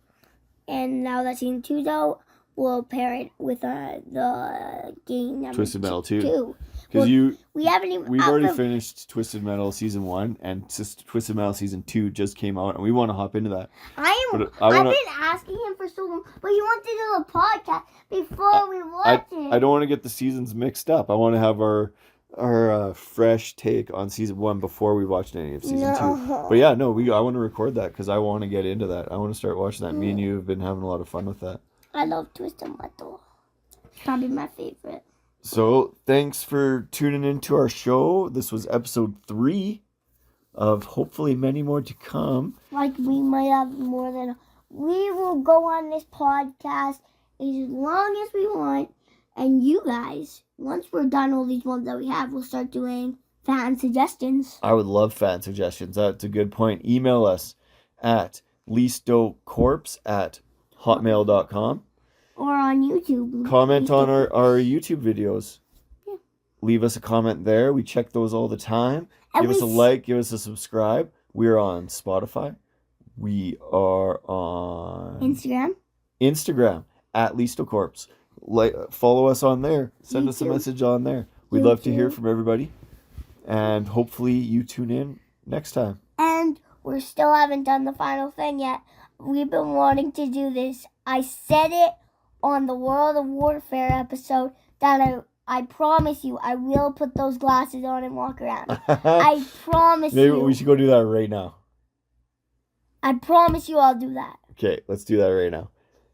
that Season 2's out, we'll pair it with the game number Twisted Metal 2. Because We've already finished Twisted Metal Season 1, and Twisted Metal Season 2 just came out, and we want to hop into that. I've been asking him for so long, but he wants to do a podcast before we watch it. I don't want to get the seasons mixed up. I want to have our fresh take on Season 1 before we watch any of Season 2. But yeah, no, I want to record that because I want to get into that. I want to start watching that. Me and you have been having a lot of fun with that. I love Twisted Metal. Probably my favorite. So, thanks for tuning into our show. This was episode 3 of hopefully many more to come. Like, we might have more than... We will go on this podcast as long as we want. And you guys, once we're done all these ones that we have, we'll start doing fan suggestions. I would love fan suggestions. That's a good point. Email us at ListoCorps@hotmail.com. Or on YouTube. Comment on our YouTube videos. Yeah. Leave us a comment there. We check those all the time. Give us a like. Give us a subscribe. We're on Spotify. We are on Instagram at ListoCorps. Follow us on there. Send us a message on there. We'd love to hear from everybody. And hopefully you tune in next time. And we still haven't done the final thing yet. We've been wanting to do this. I said it on the World of Warfare episode that I promise you I will put those glasses on and walk around. I promise you. Maybe we should go do that right now. I promise you I'll do that. Okay, let's do that right now.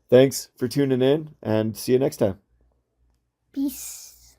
Thanks for tuning in, and see you next time. Peace.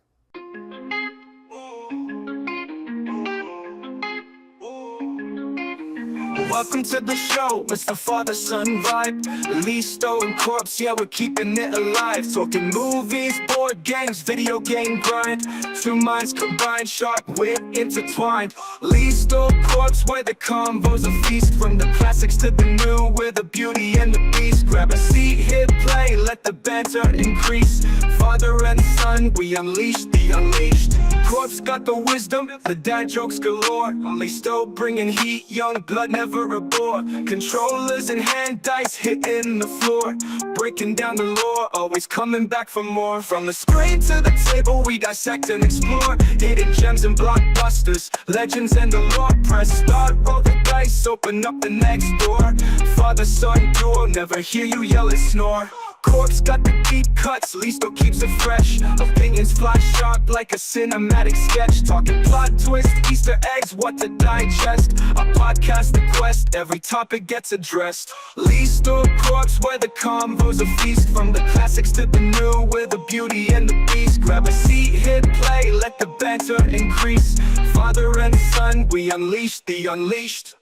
Welcome to the show, Mr. Father-Son vibe. Listo and Corpse, yeah, we're keeping it alive. Talking movies, board games, video game grind. 2 minds combined, sharp wit intertwined. Listo Corpse, where the convo's a feast. From the classics to the new, with the beauty and the beast. Grab a seat, hit play, let the banter increase. Father and son, we unleash the unleashed. Corpse got the wisdom, the dad jokes galore. Listo bringing heat, young blood never a bore. Controllers and hand dice hitting the floor. Breaking down the lore, always coming back for more. From the screen to the table, we dissect and explore. Hidden gems and blockbusters, legends and the lore. Press start, roll the dice, open up the next door. Father-son duo, never hear you yell and snore. Corpse got the deep cuts, Listo keeps it fresh. Opinions fly sharp like a cinematic sketch. Talking plot twist, Easter eggs, what to digest. A podcast, the quest, every topic gets addressed. Listo Corpse, where the convo's a feast. From the classics to the new, with the beauty and the beast. Grab a seat, hit play, let the banter increase. Father and son, we unleash the unleashed.